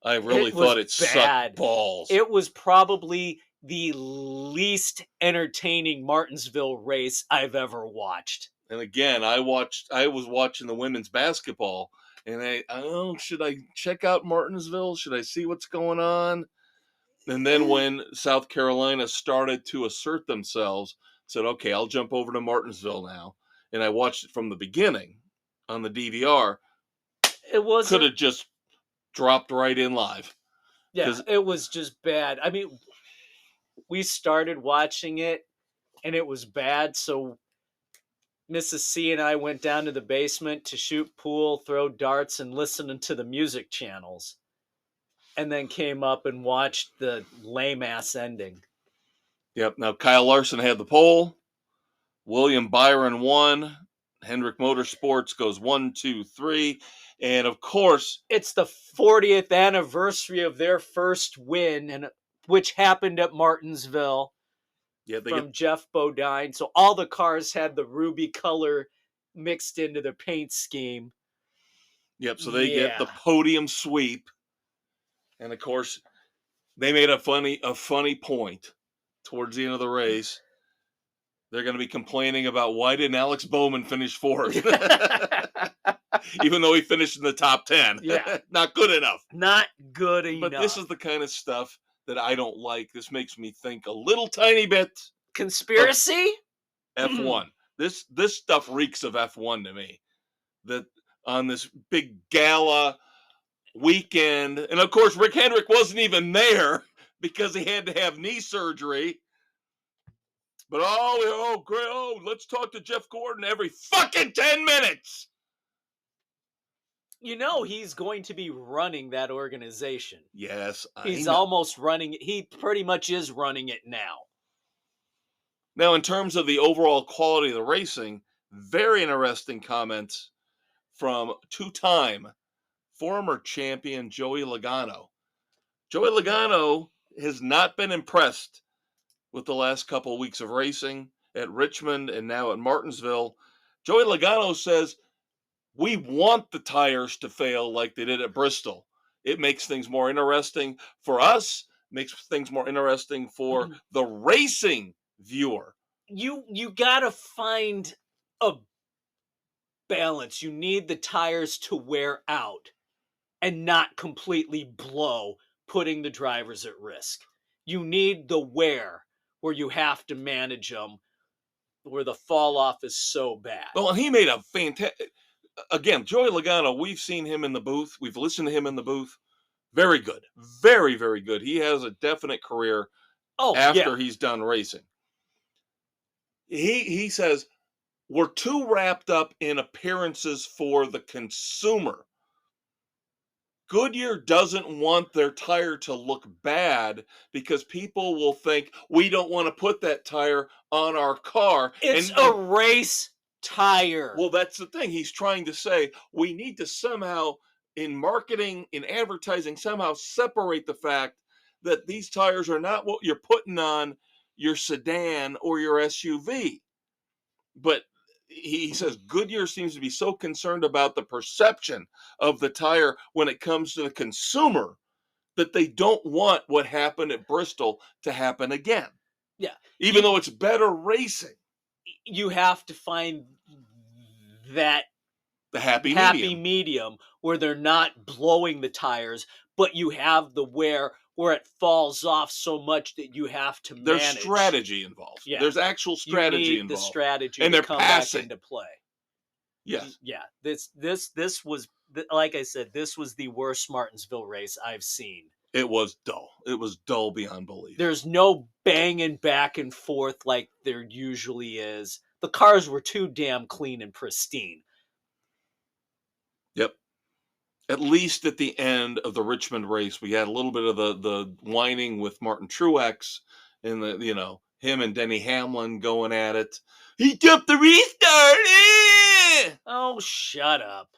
I really It was thought it bad. sucked balls. It was probably the least entertaining Martinsville race I've ever watched. And again, I was watching the women's basketball, and should I check out Martinsville? Should I see what's going on? And then when South Carolina started to assert themselves, said, okay, I'll jump over to Martinsville now. And I watched it from the beginning on the DVR. It was Could have just dropped right in live. Yeah, it was just bad. I mean, we started watching it and it was bad, so Mrs. C and I went down to the basement to shoot pool, throw darts, and listen to the music channels. And then came up and watched the lame-ass ending. Yep. Now, Kyle Larson had the pole. William Byron won. Hendrick Motorsports goes 1, 2, 3. And, of course, it's the 40th anniversary of their first win, which happened at Martinsville. Yeah, from Jeff Bodine. So all the cars had the ruby color mixed into the paint scheme. Yep, so they get the podium sweep. And of course, they made a funny point towards the end of the race. They're going to be complaining about why didn't Alex Bowman finish fourth? Even though he finished in the top 10. Yeah. Not good enough. Not good enough. But this is the kind of stuff that I don't like. This makes me think a little tiny bit. Conspiracy? F1. This stuff reeks of F1 to me. That on this big gala weekend, and of course Rick Hendrick wasn't even there because he had to have knee surgery. But let's talk to Jeff Gordon every fucking 10 minutes. You know he's going to be running that organization. Yes, he's almost running it. He pretty much is running it now. Now, in terms of the overall quality of the racing, very interesting comments from two-time former champion Joey Logano. Joey Logano has not been impressed with the last couple of weeks of racing at Richmond and now at Martinsville. Joey Logano says, we want the tires to fail like they did at Bristol. It makes things more interesting for us, makes things more interesting for the racing viewer. You got to find a balance. You need the tires to wear out and not completely blow, putting the drivers at risk. You need the wear where you have to manage them, where the fall off is so bad. Well, he made a fantastic... Again, Joey Logano, we've seen him in the booth. We've listened to him in the booth. Very good. Very, very good. He has a definite career after he's done racing. He says, we're too wrapped up in appearances for the consumer. Goodyear doesn't want their tire to look bad because people will think we don't want to put that tire on our car. It's a race tire. Well, that's the thing. He's trying to say we need to somehow, in marketing, in advertising, somehow separate the fact that these tires are not what you're putting on your sedan or your SUV. But he says Goodyear seems to be so concerned about the perception of the tire when it comes to the consumer that they don't want what happened at Bristol to happen again. Yeah. Even though it's better racing. You have to find that The happy medium where they're not blowing the tires, but you have the where it falls off so much that you have to manage. There's strategy involved. Yeah. There's actual strategy you need involved. The strategy and to they're come passing. back into play. Yes. Yeah. This was, like I said, this was the worst Martinsville race I've seen. It was dull. It was dull beyond belief. There's no banging back and forth like there usually is. The cars were too damn clean and pristine. Yep. At least at the end of the Richmond race, we had a little bit of the whining with Martin Truex and him and Denny Hamlin going at it. He jumped the restart. Oh, shut up.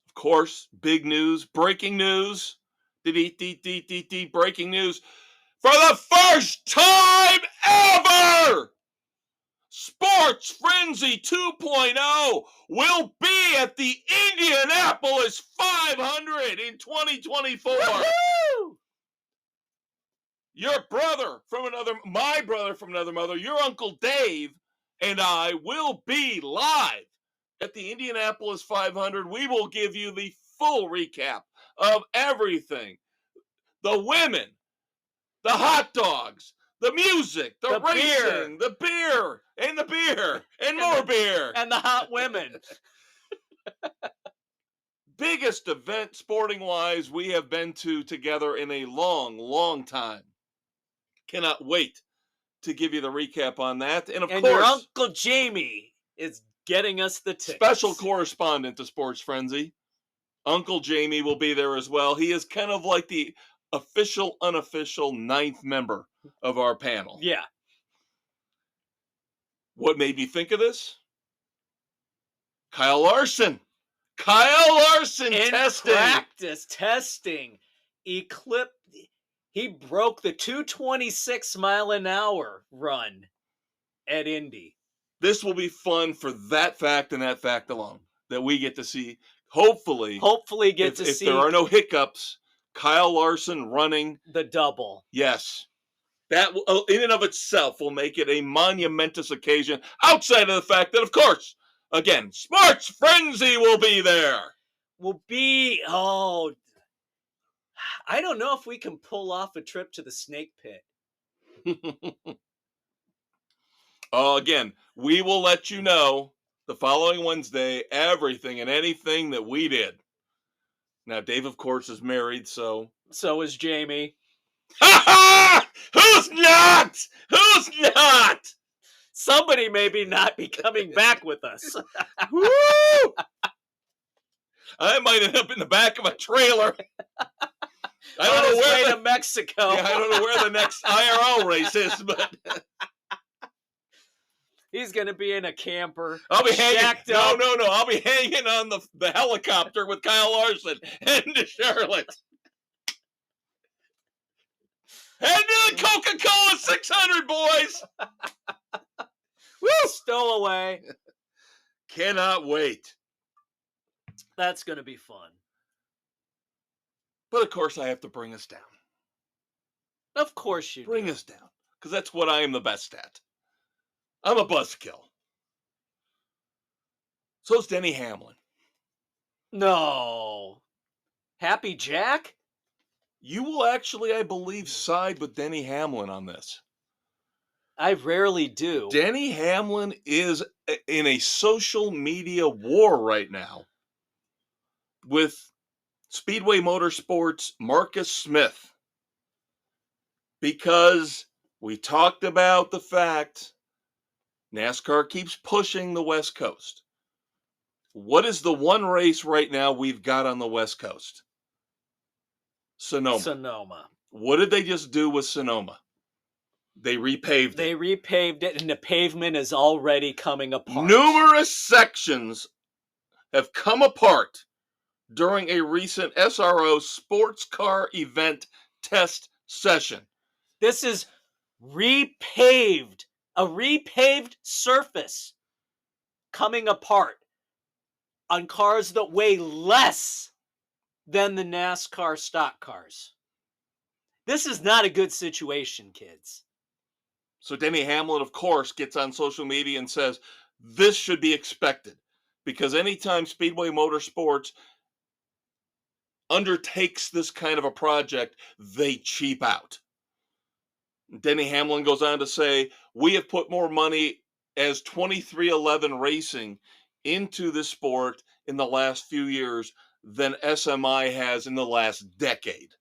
Of course, big news, breaking news. Breaking news. For the first time ever, Sports Frenzy 2.0 will be at the Indianapolis 500 in 2024. Woo-hoo! My brother from another mother, your Uncle Dave, and I will be live at the Indianapolis 500. We will give you the full recap of everything. The women, the hot dogs, the music, the racing, the beer, and more beer. And the hot women. Biggest event sporting-wise we have been to together in a long, long time. Cannot wait to give you the recap on that. And course, your Uncle Jamie is getting us the tickets. Special correspondent to Sports Frenzy. Uncle Jamie will be there as well. He is kind of like the official, unofficial 9th member of our panel. Yeah. What made me think of this? Kyle Larson. In practice testing. He broke the 226 mile an hour run at Indy. This will be fun for that fact and that fact alone, that we get to see. Hopefully get to see. If there are no hiccups, Kyle Larson running the double. Yes. That in and of itself will make it a monumentous occasion, outside of the fact that, of course, again, Sports Frenzy will be there. I don't know if we can pull off a trip to the Snake Pit. Again, we will let you know the following Wednesday everything and anything that we did. Now, Dave, of course, is married, so is Jamie. Who's not? Somebody maybe not be coming back with us. Woo! I might end up in the back of a trailer. I don't know where to Mexico. Yeah, I don't know where the next IRL race is, but he's gonna be in a camper. I'll be hanging. No. I'll be hanging on the helicopter with Kyle Larson heading to Charlotte. Head to the Coca-Cola 600, boys. Woo! Stowaway. Cannot wait. That's going to be fun. But, of course, I have to bring us down. Of course you bring us down. Because that's what I am the best at. I'm a buzzkill. So is Denny Hamlin. No. Happy Jack? You will actually, I believe, side with Denny Hamlin on this. I rarely do. Denny Hamlin is in a social media war right now with Speedway Motorsports' Marcus Smith. Because we talked about the fact NASCAR keeps pushing the West Coast. What is the one race right now we've got on the West Coast? Sonoma. What did they just do with Sonoma? They repaved it. They repaved it, and the pavement is already coming apart. Numerous sections have come apart during a recent SRO sports car event test session. This is repaved, a repaved surface coming apart on cars that weigh less than the NASCAR stock cars. This is not a good situation, kids. So Denny Hamlin, of course, gets on social media and says, this should be expected. Because anytime Speedway Motorsports undertakes this kind of a project, they cheap out. Denny Hamlin goes on to say, we have put more money as 2311 Racing into the sport in the last few years than SMI has in the last decade.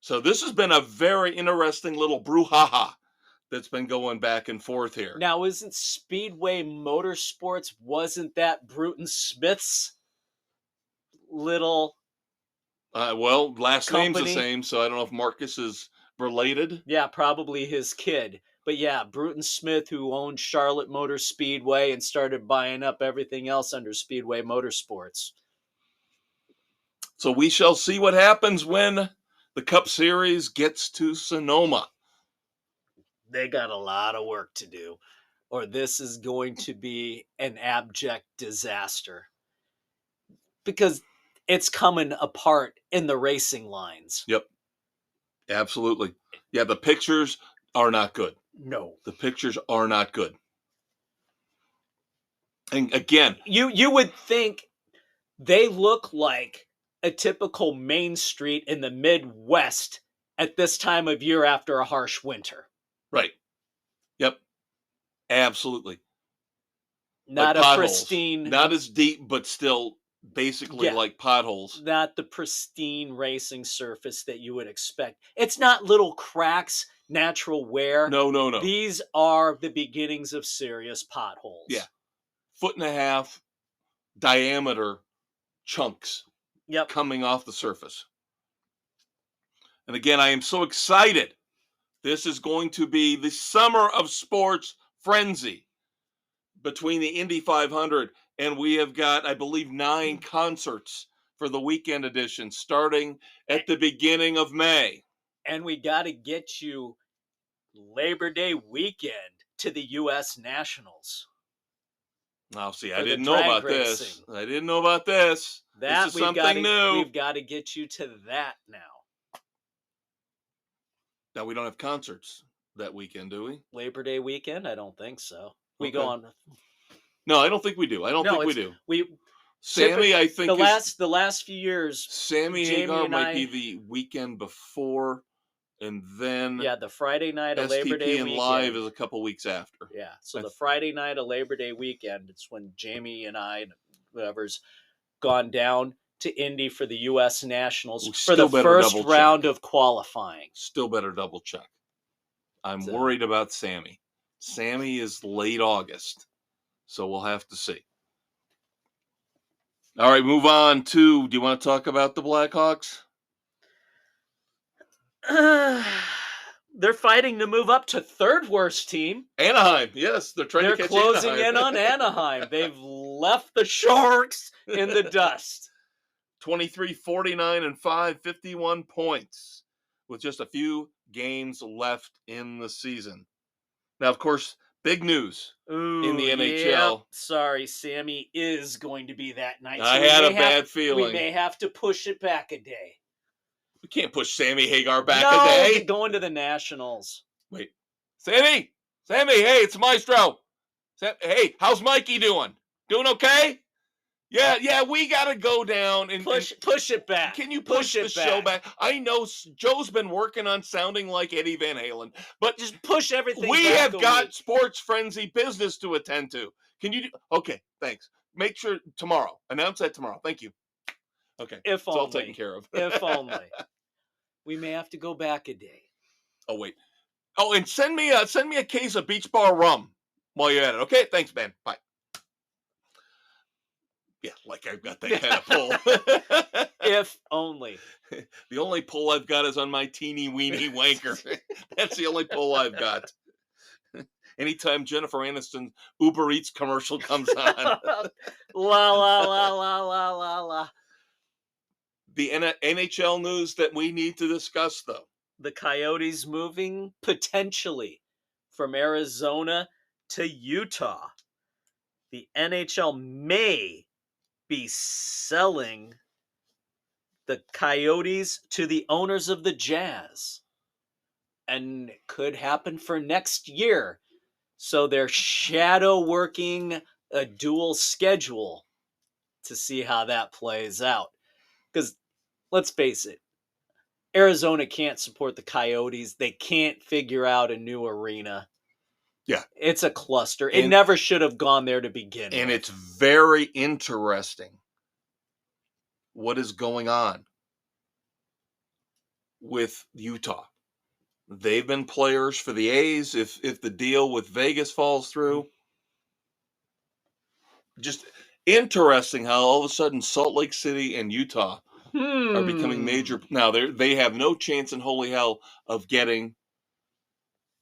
So this has been a very interesting little brouhaha that's been going back and forth here. Now, isn't Speedway Motorsports, wasn't that Bruton Smith's little well, last name's the company? same, so I don't know if Marcus is related. Yeah, probably his kid. But yeah, Bruton Smith, who owned Charlotte Motor Speedway and started buying up everything else under Speedway Motorsports. So we shall see what happens when the Cup Series gets to Sonoma. They got a lot of work to do, or this is going to be an abject disaster. Because it's coming apart in the racing lines. Yep. Absolutely. Yeah, the pictures are not good. No. The pictures are not good. And again, you would think they look like a typical main street in the Midwest at this time of year after a harsh winter. Right. Yep. Absolutely. Not like a potholes. pristine, Not as deep, but still basically like potholes. Not the pristine racing surface that you would expect. It's not little cracks, natural wear. No. These are the beginnings of serious potholes. Yeah. 1.5 foot diameter chunks coming off the surface. And again, I am so excited. This is going to be the summer of sports frenzy between the Indy 500, and we have got, I believe, 9 concerts for the weekend edition starting at the beginning of May. And we got to get you Labor Day weekend to the U.S. Nationals. Now, see, I didn't know about this. I didn't know about this. This is something new. We've got to get you to that now. Now, we don't have concerts that weekend, do we? Labor Day weekend? I don't think so. We go on. No, I don't think we do. I don't think we do. Sammy, I think the last few years, Sammy Hagar might be the weekend before, and then the Friday night of STP Labor Day and weekend. Live is a couple weeks after. Yeah, so the Friday night of Labor Day weekend, it's when Jamie and I and whoever's gone down to Indy for the U.S. Nationals for the first round of qualifying. Still better double check. I'm worried about Sammy. Sammy is late August, so we'll have to see. All right, move on to, do you want to talk about the Blackhawks? They're fighting to move up to third worst team. Anaheim, yes. They're trying to catch closing Anaheim. in on Anaheim. They've left the Sharks in the dust. 23, 49, and 5, 51 points with just a few games left in the season. Now, of course, big news in the NHL. Sorry, Sammy is going to be that night. I had a bad feeling. We may have to push it back a day. We can't push Sammy Hagar back a day. Going to the Nationals. Wait. Sammy, hey, it's Maestro. Hey, how's Mikey doing? Doing okay? Yeah, we got to go down and push it back. Can you push the show back? I know Joe's been working on sounding like Eddie Van Halen, but just push everything we back have got sports frenzy business to attend to. Can you do? Okay, thanks. Make sure tomorrow. Announce that tomorrow. Thank you. Okay, it's all taken care of. If only. We may have to go back a day. Oh, wait. Oh, and send me a case of Beach Bar rum while you're at it. Okay, thanks, man. Bye. Yeah, like I've got that kind of pull. If only. The only pull I've got is on my teeny weeny wanker. That's the only pull I've got. Anytime Jennifer Aniston's Uber Eats commercial comes on. La, la, la, la, la, la, la. The NHL news that we need to discuss, though. The Coyotes moving potentially from Arizona to Utah. The NHL may be selling the Coyotes to the owners of the Jazz. And it could happen for next year. So they're shadow working a dual schedule to see how that plays out. Because let's face it, Arizona can't support the Coyotes. They can't figure out a new arena. Yeah. It's a cluster. It never should have gone there to begin with. And it's very interesting what is going on with Utah. They've been players for the A's. If the deal with Vegas falls through, just interesting how all of a sudden Salt Lake City and Utah are becoming major. Now they have no chance in holy hell of getting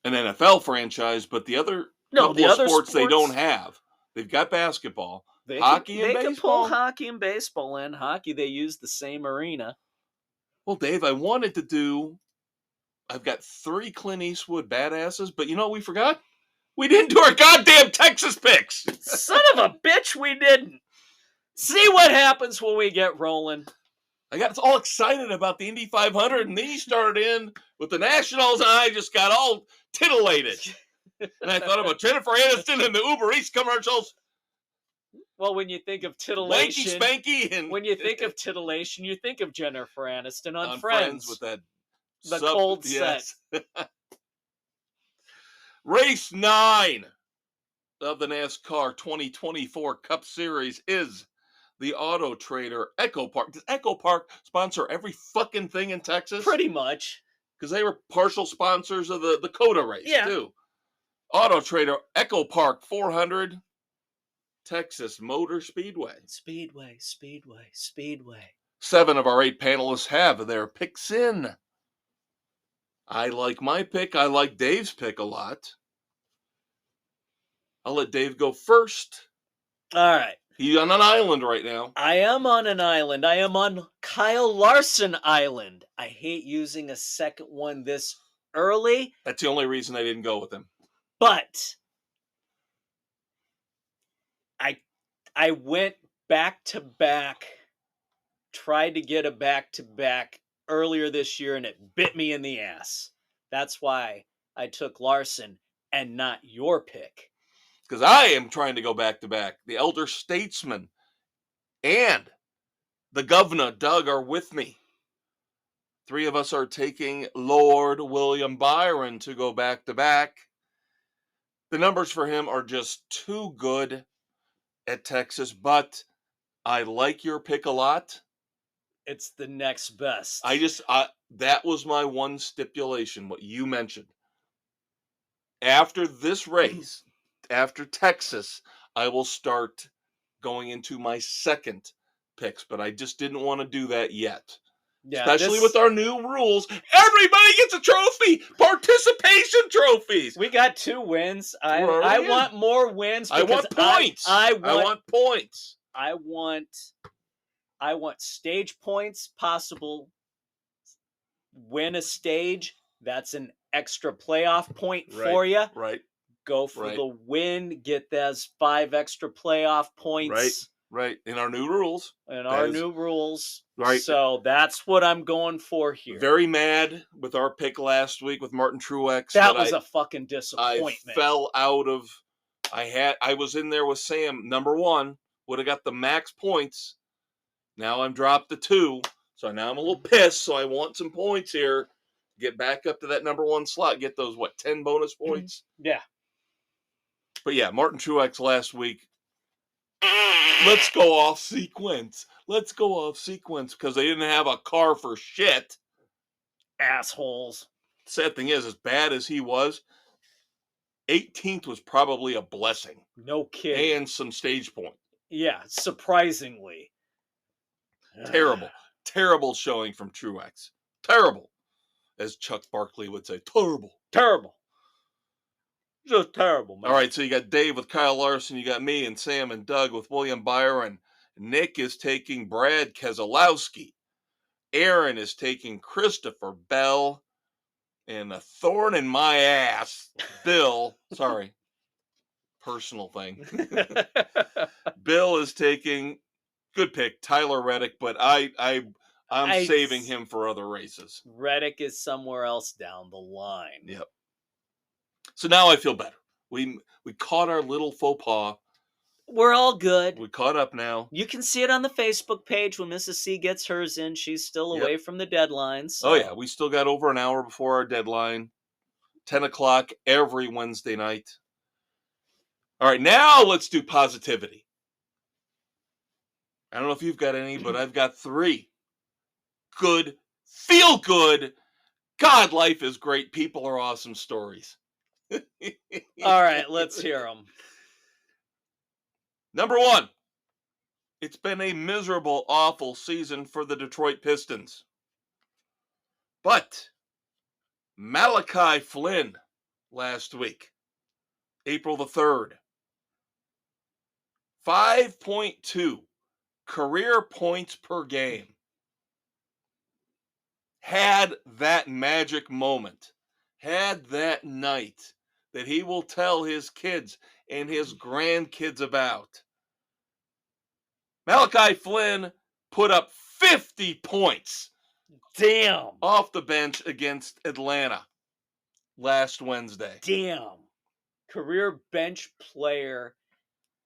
an NFL franchise, but the other sports they don't have. They've got basketball, hockey, and baseball. They can pull hockey and baseball in. Hockey, they use the same arena. Well, Dave, I've got 3 Clint Eastwood badasses, but you know what we forgot? We didn't do our goddamn Texas picks. Son of a bitch, we didn't. See what happens when we get rolling. I got all excited about the Indy 500, and then you started in with the Nationals, and I just got all titillated. And I thought about Jennifer Aniston and the Uber Eats commercials. Well, when you think of titillation, Wanky Spanky, and when you think of titillation, you think of Jennifer Aniston on Friends with that cold set. Race 9 of the NASCAR 2024 Cup Series is the Auto Trader Echo Park. Does Echo Park sponsor every fucking thing in Texas? Pretty much. Because they were partial sponsors of the COTA race, too. Auto Trader Echo Park 400 Texas Motor Speedway. Speedway. 7 of our 8 panelists have their picks in. I like my pick. I like Dave's pick a lot. I'll let Dave go first. All right. He's on an island right now. I am on an island. I am on Kyle Larson Island. I hate using a second one this early. That's the only reason I didn't go with him. But I went back-to-back, tried to get a back-to-back earlier this year, and it bit me in the ass. That's why I took Larson and not your pick. Because I am trying to go back-to-back. The elder statesman and the governor, Doug, are with me. 3 of us are taking Lord William Byron to go back-to-back. The numbers for him are just too good at Texas, but I like your pick a lot. It's the next best. That was my one stipulation, what you mentioned. After this race, after Texas, I will start going into my second picks, but I just didn't want to do that yet. Yeah, especially with our new rules. Everybody gets a trophy! Participation trophies! We got 2 wins. I want more wins. I want points. I want points. I want stage points, possible win a stage. That's an extra playoff point for you. Right. Go for the win. Get those 5 extra playoff points. Right. In our new rules. Right. So that's what I'm going for here. Very mad with our pick last week with Martin Truex. That was a fucking disappointment. I fell out of... I was in there with Sam, number 1. Would have got the max points. Now I'm dropped to 2. So now I'm a little pissed. So I want some points here. Get back up to that number 1 slot. Get those, 10 bonus points? Yeah. But yeah, Martin Truex last week. Let's go off sequence. Because they didn't have a car for shit. Assholes. Sad thing is, as bad as he was, 18th was probably a blessing. No kidding. And some stage point. Yeah, surprisingly. Terrible showing from Truex. Terrible. As Chuck Barkley would say, terrible. Just terrible, man. All right, so you got Dave with Kyle Larson. You got me and Sam and Doug with William Byron. Nick is taking Brad Keselowski. Aaron is taking Christopher Bell. And a thorn in my ass, Bill. Sorry. Personal thing. Bill is taking, good pick, Tyler Reddick. But I I'm saving him for other races. Reddick is somewhere else down the line. Yep. So now I feel better. We caught our little faux pas. We're all good. We caught up now. You can see it on the Facebook page when Mrs. C gets hers in. She's still away from the deadline. So. Oh, yeah. We still got over an hour before our deadline. 10 o'clock every Wednesday night. All right, now let's do positivity. I don't know if you've got any, but I've got 3. Good, feel good, God, life is great, people are awesome stories. All right, let's hear them. Number 1, it's been a miserable, awful season for the Detroit Pistons. But Malachi Flynn last week, April the 3rd, 5.2 career points per game. Had that magic moment, had that night that he will tell his kids and his grandkids about. Malachi Flynn put up 50 points. Damn. Off the bench against Atlanta last Wednesday. Damn. Career bench player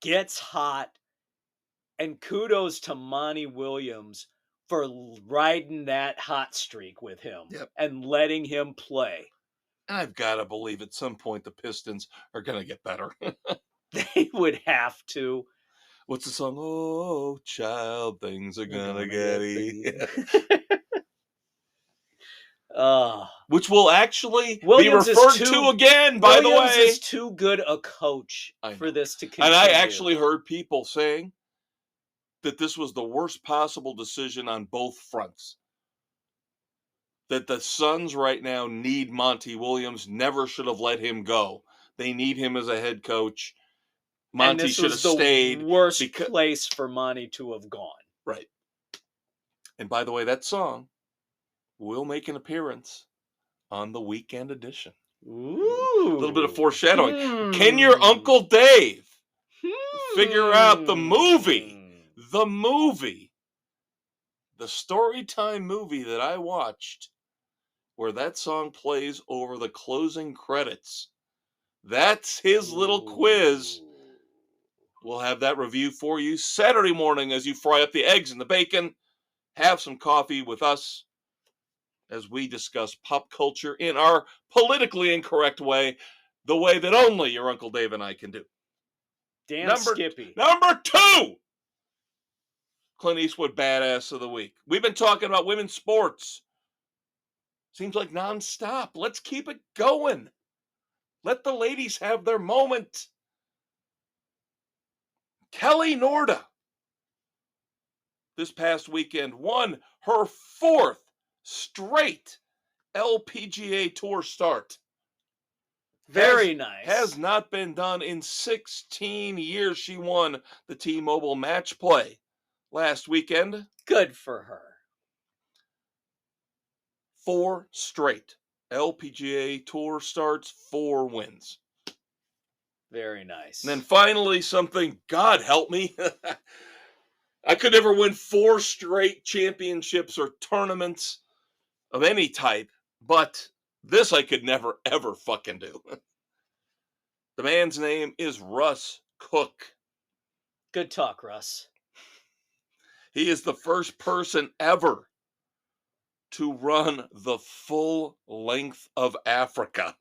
gets hot. And kudos to Monty Williams for riding that hot streak with him and letting him play. And I've got to believe at some point the Pistons are going to get better. They would have to. What's the song? Oh, child, things are going to get easy. Which will actually Williams be referred to again, by the way. Williams is too good a coach for this to continue. And I actually heard people saying that this was the worst possible decision on both fronts. That the Suns right now need Monty Williams, never should have let him go. They need him as a head coach. Monty should have stayed. Worst place for Monty to have gone. Right. And by the way, that song will make an appearance on the weekend edition. Ooh. A little bit of foreshadowing. Can your Uncle Dave figure out the movie? The movie, the Storytime movie that I watched, where that song plays over the closing credits. That's his little quiz. We'll have that review for you Saturday morning as you fry up the eggs and the bacon. Have some coffee with us as we discuss pop culture in our politically incorrect way, the way that only your Uncle Dave and I can do. Damn Skippy. Number 2. Clint Eastwood Badass of the Week. We've been talking about women's sports. Seems like nonstop. Let's keep it going. Let the ladies have their moment. Kelly Norda, this past weekend, won her 4th straight LPGA Tour start. Very nice. Has not been done in 16 years. She won the T-Mobile Match Play last weekend. Good for her. 4 straight LPGA Tour starts, 4 wins. Very nice. And then finally something, God help me. I could never win 4 straight championships or tournaments of any type, but this I could never, ever fucking do. The man's name is Russ Cook. Good talk, Russ. He is the first person ever to run the full length of Africa.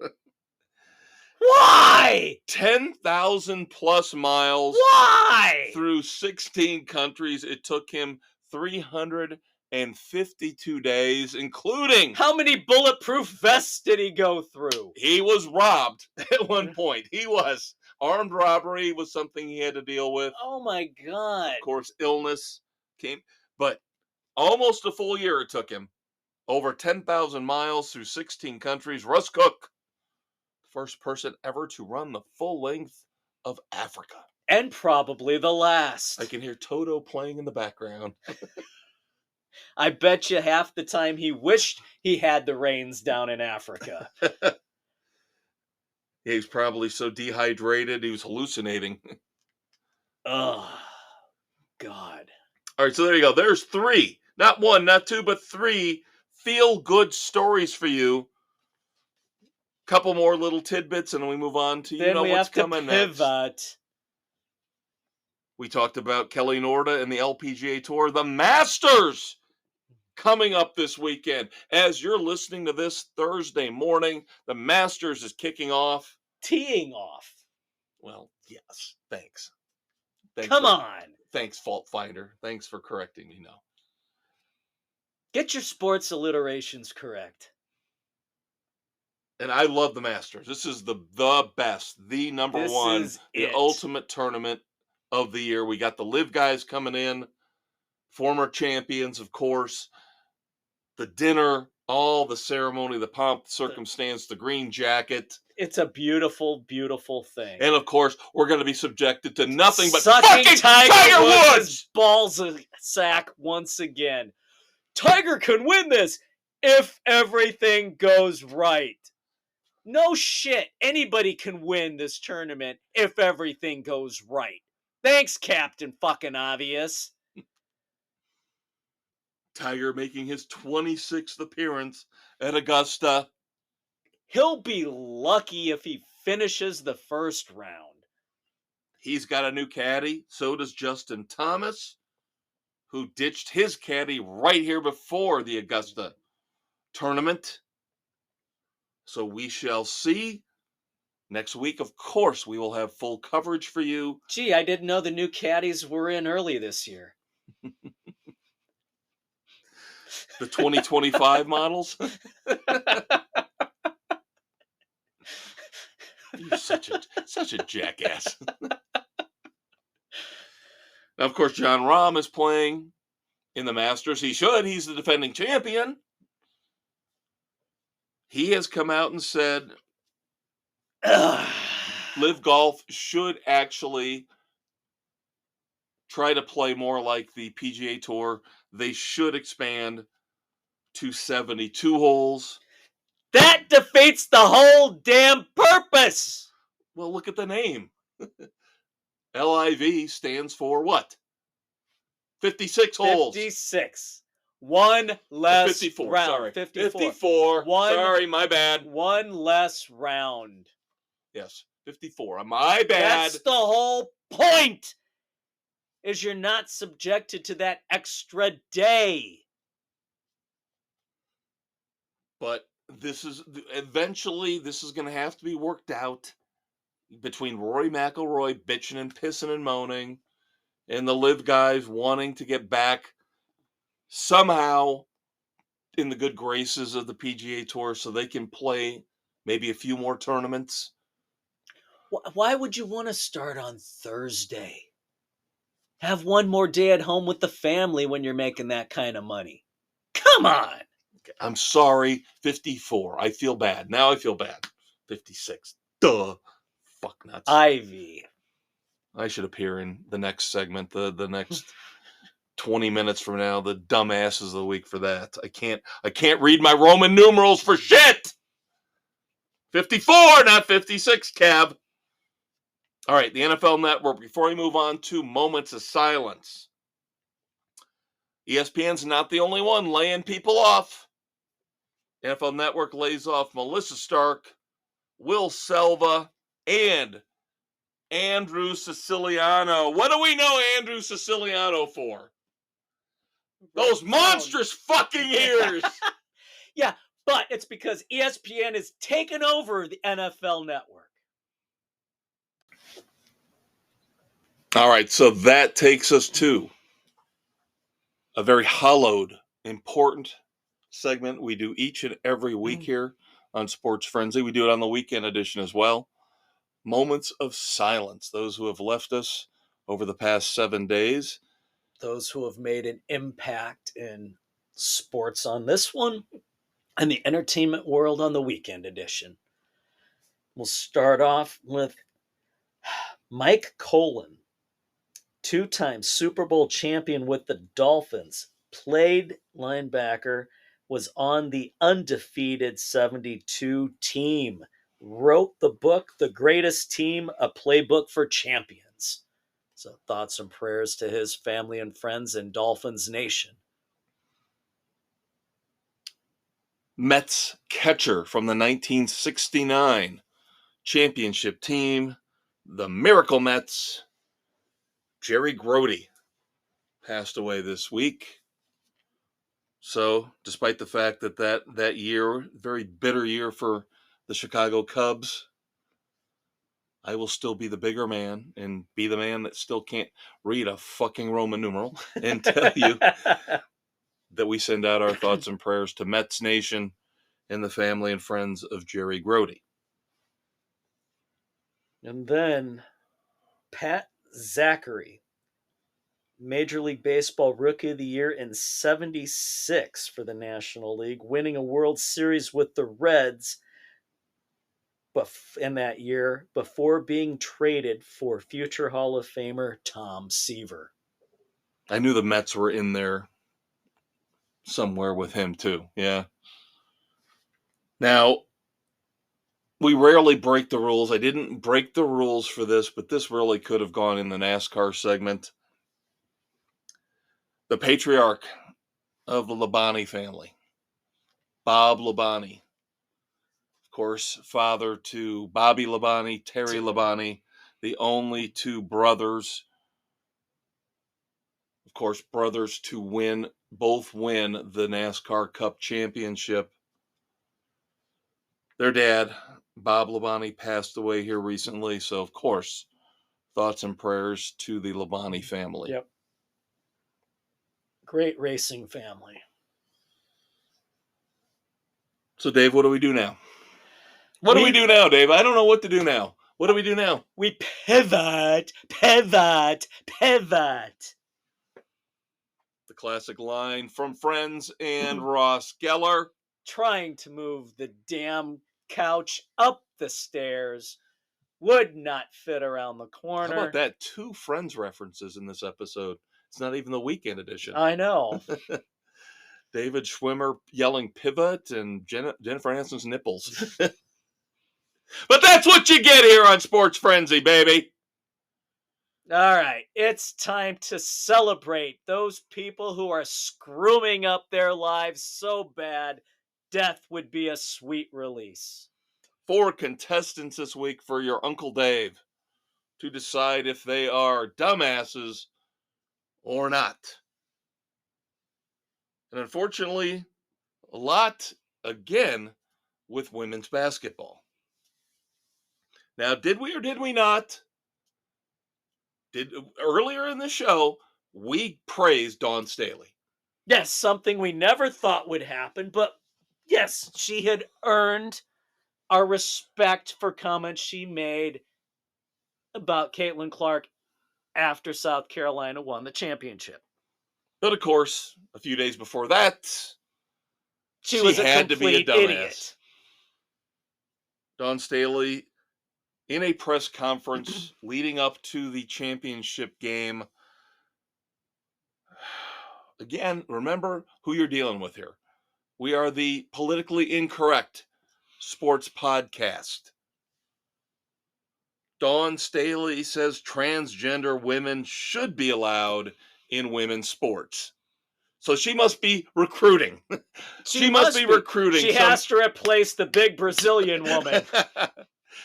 Why? 10,000 plus miles. Why? Through 16 countries. It took him 352 days, including... How many bulletproof vests did he go through? He was robbed at one point. He was. Armed robbery was something he had to deal with. Oh my God. Of course, illness came. But almost a full year it took him. Over 10,000 miles through 16 countries. Russ Cook, first person ever to run the full length of Africa. And probably the last. I can hear Toto playing in the background. I bet you half the time he wished he had the rains down in Africa. He was probably so dehydrated, he was hallucinating. Oh, God. All right, so there you go. There's 3 Not one, not two, but three feel-good stories for you. Couple more little tidbits, and then we move on to Then we what's have to coming pivot. next. We talked about Kelly Norda and the LPGA Tour, the Masters, coming up this weekend. As you're listening to this Thursday morning, the Masters is kicking off. Teeing off. Well, yes. Thanks. Come on. Thanks, Fault Finder. Thanks for correcting me now. Get your sports alliterations correct. And I love the Masters. This is the best, the number This one, is the it. ultimate tournament of the year. We got the live guys coming in, former champions, of course. The dinner, all the ceremony, the pomp, the circumstance, the green jacket. It's a beautiful, beautiful thing. And of course, we're going to be subjected to nothing but sucking fucking Tiger Woods! Balls a sack once again. Tiger can win this if everything goes right. No shit. Anybody can win this tournament if everything goes right. Thanks, Captain fucking Obvious. Tiger making his 26th appearance at Augusta. He'll be lucky if he finishes the first round. He's got a new caddy. So does Justin Thomas, who ditched his caddy right here before the Augusta tournament. So we shall see. Next week, of course, we will have full coverage for you. Gee, I didn't know the new caddies were in early this year. The 2025 models. You're such a jackass. Now, of course, John Rahm is playing in the Masters. He should. He's the defending champion. He has come out and said Live Golf should actually try to play more like the PGA Tour. They should expand to 72 holes. That defeats the whole damn purpose. Well, look at the name. LIV stands for what? 56 holes. 56. One less 54, round. sorry. 54. 54. Sorry, my bad. One less round. Yes, 54. My bad. That's the whole point. Is you're not subjected to that extra day. But eventually this is going to have to be worked out between Rory McIlroy bitching and pissing and moaning and the live guys wanting to get back somehow in the good graces of the PGA Tour so they can play maybe a few more tournaments. Why would you want to start on Thursday? Have one more day at home with the family when you're making that kind of money. Come on. I'm sorry, 54. I feel bad. Now I feel bad. 56. Duh. Fuck nuts. Ivy. I should appear in the next segment, the next 20 minutes from now, the dumbasses of the week for that. I can't read my Roman numerals for shit. 54, not 56, Kev. All right, the NFL Network. Before we move on to moments of silence, ESPN's not the only one laying people off. NFL Network lays off Melissa Stark, Will Selva, and Andrew Siciliano. What do we know Andrew Siciliano for? Those monstrous fucking ears. Yeah, but it's because ESPN is taking over the NFL Network. All right, so that takes us to a very hallowed, important segment we do each and every week here on Sports Frenzy. We do it on the weekend edition as well. Moments of silence. Those who have left us over the past 7 days. Those who have made an impact in sports on this one and the entertainment world on the weekend edition. We'll start off with Mike Colon, two-time Super Bowl champion with the Dolphins, played linebacker, was on the undefeated 72 team, wrote the book, The Greatest Team, A Playbook for Champions. So thoughts and prayers to his family and friends in Dolphins Nation. Mets catcher from the 1969 championship team, the Miracle Mets, Jerry Grody, passed away this week. So, despite the fact that year, very bitter year for the Chicago Cubs, I will still be the bigger man and be the man that still can't read a fucking Roman numeral and tell you that we send out our thoughts and prayers to Mets Nation and the family and friends of Jerry Grody. And then Pat Zachary, Major League Baseball Rookie of the Year in '76 for the National League, winning a World Series with the Reds in that year before being traded for future Hall of Famer Tom Seaver. I knew the Mets were in there somewhere with him too. Yeah. Now, we rarely break the rules. I didn't break the rules for this, but this really could have gone in the NASCAR segment. The patriarch of the Labonte family, Bob Labonte. Of course, father to Bobby Labonte, Terry Labonte, the only two brothers. Of course, brothers to both win the NASCAR Cup Championship. Their dad, Bob Labonte, passed away here recently, so of course, thoughts and prayers to the Labonte family. Yep. Great racing family. So, Dave, what do we do now? What do we do now, Dave? I don't know what to do now. What do we do now? We pivot. The classic line from Friends and Ross Geller. Trying to move the damn couch up the stairs would not fit around the corner. How about that? 2 Friends references in this episode. It's not even the weekend edition. I know. David Schwimmer yelling pivot and Jennifer Aniston's nipples. But that's what you get here on Sports Frenzy, baby. All right, it's time to celebrate those people who are screwing up their lives so bad, death would be a sweet release. 4 contestants this week for your Uncle Dave to decide if they are dumbasses or not. And unfortunately, a lot, again, with women's basketball. Now, did we or did we not? Earlier in the show, we praised Dawn Staley. Yes, something we never thought would happen, but yes, she had earned our respect for comments she made about Caitlin Clark after South Carolina won the championship. But of course, a few days before that, she was a complete idiot. Dawn Staley, in a press conference leading up to the championship game, again, remember who you're dealing with here. We are the politically incorrect sports podcast. Dawn Staley says transgender women should be allowed in women's sports. So she must be recruiting. She must be recruiting. She has to replace the big Brazilian woman.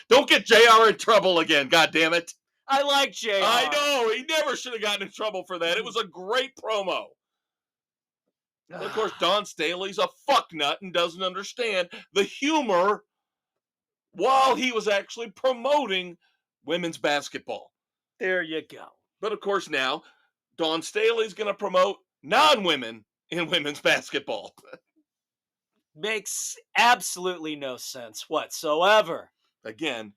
Don't get JR in trouble again, goddammit. I like JR. I know. He never should have gotten in trouble for that. It was a great promo. Of course, Dawn Staley's a fucknut and doesn't understand the humor while he was actually promoting women's basketball. There you go. But of course now, Dawn Staley's going to promote non-women in women's basketball. Makes absolutely no sense whatsoever. Again,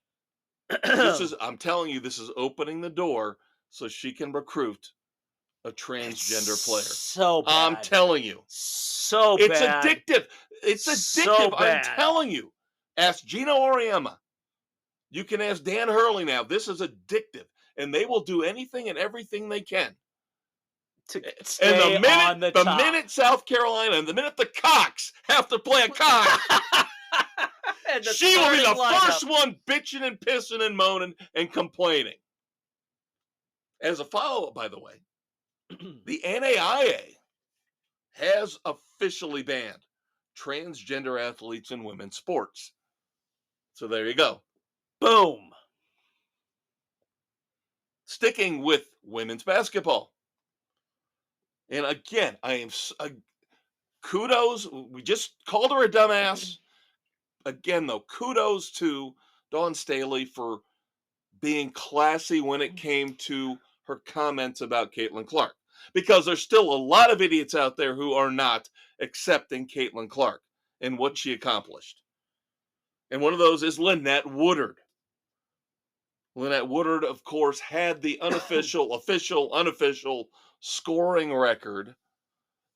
I'm telling you, this is opening the door so she can recruit a transgender player. So bad. I'm telling you. So it's bad. Addictive. It's addictive. So bad. I'm telling you. Ask Gino Auriemma. You can ask Dan Hurley now. This is addictive. And they will do anything and everything they can. To stay on the top. The minute South Carolina and the minute the Cocks have to play a cock, she will be the first one bitching and pissing and moaning and complaining. As a follow-up, by the way, the NAIA has officially banned transgender athletes in women's sports. So there you go. Boom. Sticking with women's basketball. And again, kudos. We just called her a dumbass. Again, though, kudos to Dawn Staley for being classy when it came to her comments about Caitlin Clark. Because there's still a lot of idiots out there who are not accepting Caitlin Clark and what she accomplished. And one of those is Lynette Woodard. Lynette Woodard, of course, had the unofficial, official, unofficial scoring record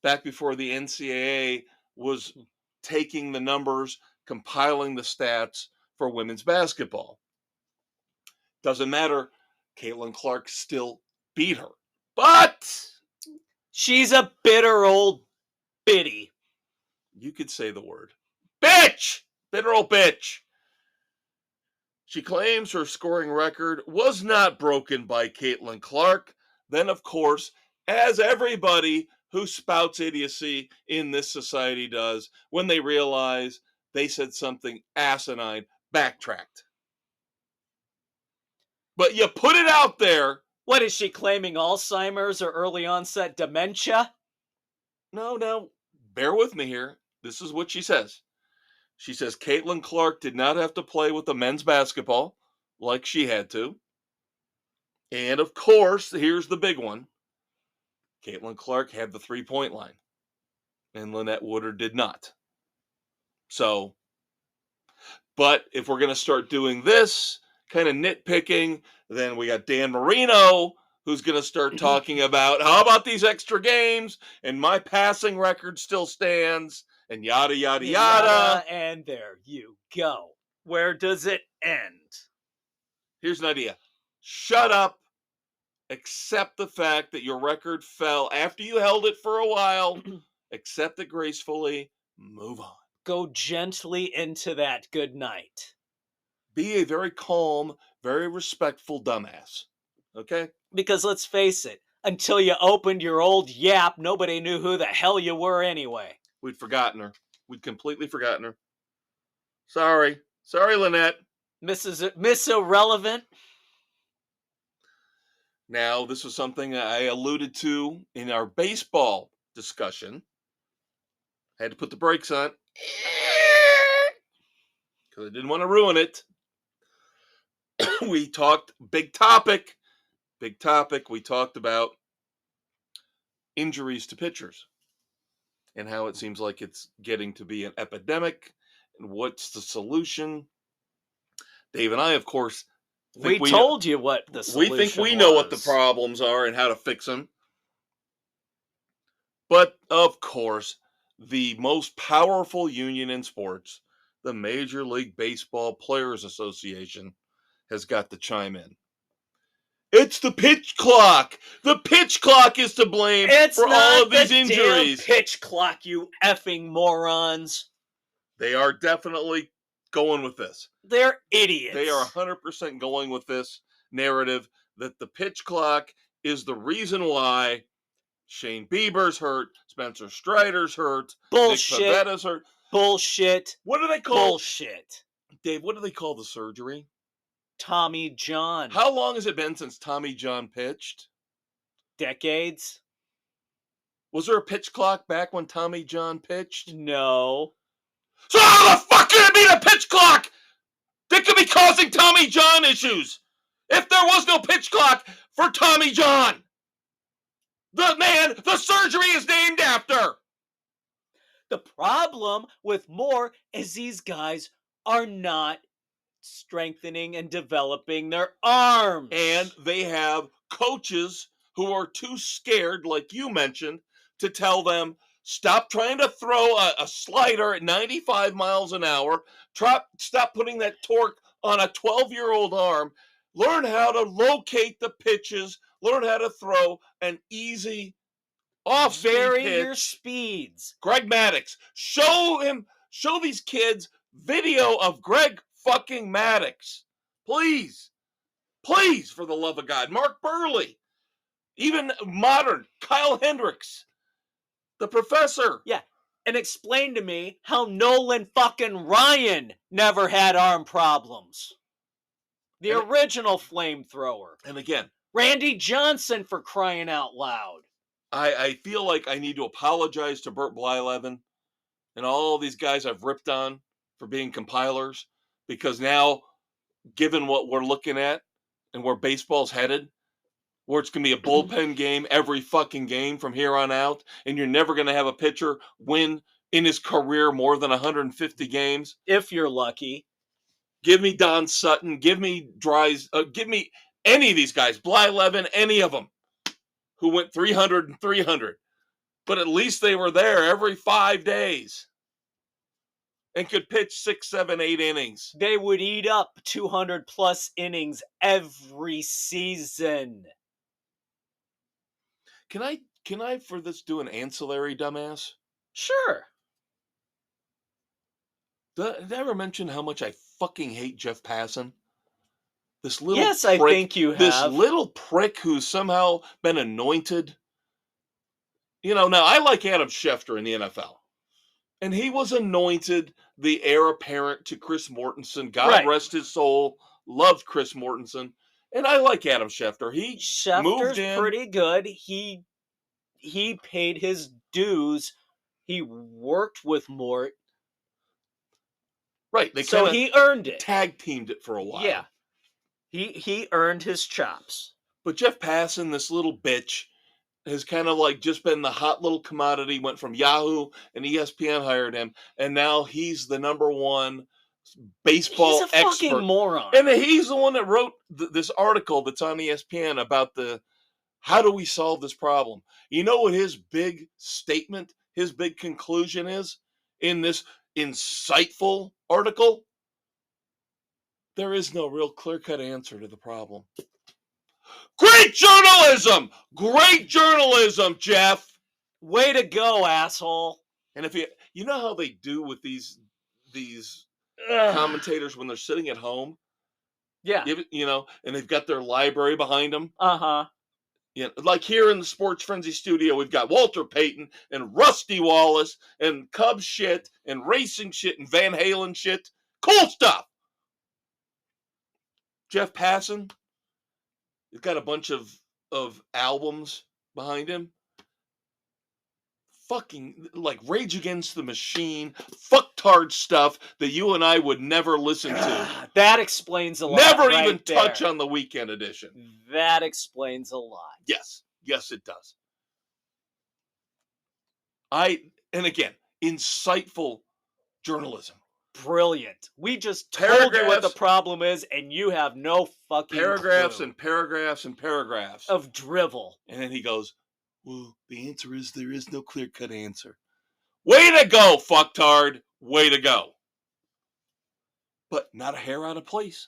back before the NCAA was taking the numbers, compiling the stats for women's basketball. Doesn't matter. Caitlin Clark still beat her. But she's a bitter old biddy. You could say the word. Bitch! Bitter old bitch. She claims her scoring record was not broken by Caitlin Clark. Then, of course, as everybody who spouts idiocy in this society does, when they realize they said something asinine, backtracked. But you put it out there. What is she claiming, Alzheimer's or early onset dementia? No, bear with me here. This is what she says. She says Caitlin Clark did not have to play with the men's basketball like she had to. And of course, here's the big one. Caitlin Clark had the 3-point line, and Lynette Woodard did not. So, but if we're going to start doing this kind of nitpicking, then we got Dan Marino, who's going to start talking about, how about these extra games, and my passing record still stands, and yada, yada, yada. And there you go. Where does it end? Here's an idea. Shut up. Accept the fact that your record fell after you held it for a while. Accept it gracefully. Move on. Go gently into that good night. Be a very calm, very respectful dumbass. Okay? Because let's face it, until you opened your old yap, nobody knew who the hell you were anyway. We'd forgotten her. We'd completely forgotten her. Sorry, Lynette. Miss Irrelevant. Now, this was something I alluded to in our baseball discussion. I had to put the brakes on because I didn't want to ruin it. We talked, big topic. We talked about injuries to pitchers and how it seems like it's getting to be an epidemic and what's the solution. Dave and I, of course, we told you what the solution was. We think we know what the problems are and how to fix them. But, of course, the most powerful union in sports, the Major League Baseball Players Association, has got to chime in. It's the pitch clock. The pitch clock is to blame for all of these injuries. Damn pitch clock, you effing morons. They are definitely going with this. They're idiots. They are 100% going with this narrative that the pitch clock is the reason why Shane Bieber's hurt, Spencer Strider's hurt, bullshit. Nick Pavetta's hurt. Bullshit. What do they call bullshit? Dave, what do they call the surgery? Tommy John. How long has it been since Tommy John pitched? Decades. Was there a pitch clock back when Tommy John pitched? No. So how the fuck can it be a pitch clock that could be causing Tommy John issues if there was no pitch clock for Tommy John? The man the surgery is named after. The problem with more is these guys are not strengthening and developing their arms. And they have coaches who are too scared, like you mentioned, to tell them, stop trying to throw a slider at 95 miles an hour. Stop putting that torque on a 12-year-old arm. Learn how to locate the pitches. Learn how to throw an easy off-speed vary pitch. Your speeds. Greg Maddux. Show these kids video of Greg fucking Maddux. Please, for the love of God. Mark Burley. Even modern Kyle Hendricks. The professor. Yeah. and explain to me how Nolan fucking Ryan never had arm problems. The original flamethrower. And again, Randy Johnson, for crying out loud. I feel like I need to apologize to Burt Blyleven and all these guys I've ripped on for being compilers, because now, given what we're looking at and where baseball's headed, where it's going to be a bullpen game every fucking game from here on out, and you're never going to have a pitcher win in his career more than 150 games. If you're lucky. Give me Don Sutton. Give me Dries. Give me any of these guys. Blyleven, any of them who went 300 and 300. But at least they were there every 5 days and could pitch 6, 7, 8 innings. They would eat up 200 plus innings every season. Can I for this do an ancillary, dumbass? Sure. Did I ever mention how much I fucking hate Jeff Passan? This little yes, prick, I think you have. This little prick who's somehow been anointed. You know, now I like Adam Schefter in the NFL. And he was anointed the heir apparent to Chris Mortensen. God rest his soul. Loved Chris Mortensen. And I like Adam Schefter. Schefter's moved in. Pretty good. He paid his dues. He worked with Mort. Right. So he earned it. Tag teamed it for a while. Yeah. He earned his chops. But Jeff Passan, this little bitch, has kind of like just been the hot little commodity, went from Yahoo and ESPN hired him, and now he's the number one baseball expert. He's a fucking moron. And he's the one that wrote this article that's on ESPN about how do we solve this problem? You know what his big statement, his big conclusion is in this insightful article? There is no real clear-cut answer to the problem. Great journalism! Great journalism, Jeff! Way to go, asshole. And if you know how they do with these commentators when they're sitting at home? Yeah. You know, and they've got their library behind them. Uh-huh. Yeah, like here in the Sports Frenzy studio, we've got Walter Payton and Rusty Wallace and Cubs shit and racing shit and Van Halen shit. Cool stuff! Jeff Passan, he's got a bunch of albums behind him. Fucking, like, Rage Against the Machine, fucktard stuff that you and I would never listen to. That explains a lot. Never even touch on the weekend edition. That explains a lot. Yes. Yes, it does. And again, insightful journalism. Brilliant. We just told you what the problem is, and you have no fucking paragraphs clue. And paragraphs and paragraphs of drivel. And then he goes, well, the answer is there is no clear-cut answer. Way to go, fucktard. Way to go. But not a hair out of place.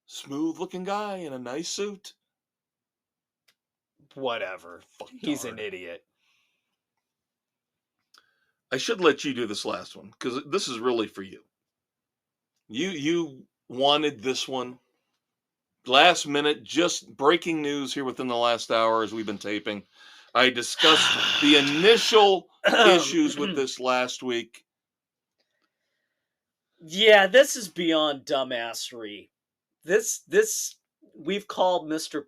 Smooth-looking guy in a nice suit. Whatever. Fucktard. He's an idiot. I should let you do this last one, because this is really for you. You wanted this one. Last minute, just breaking news here within the last hour as we've been taping. I discussed the initial issues with this last week. Yeah, this is beyond dumbassery. This we've called Mr.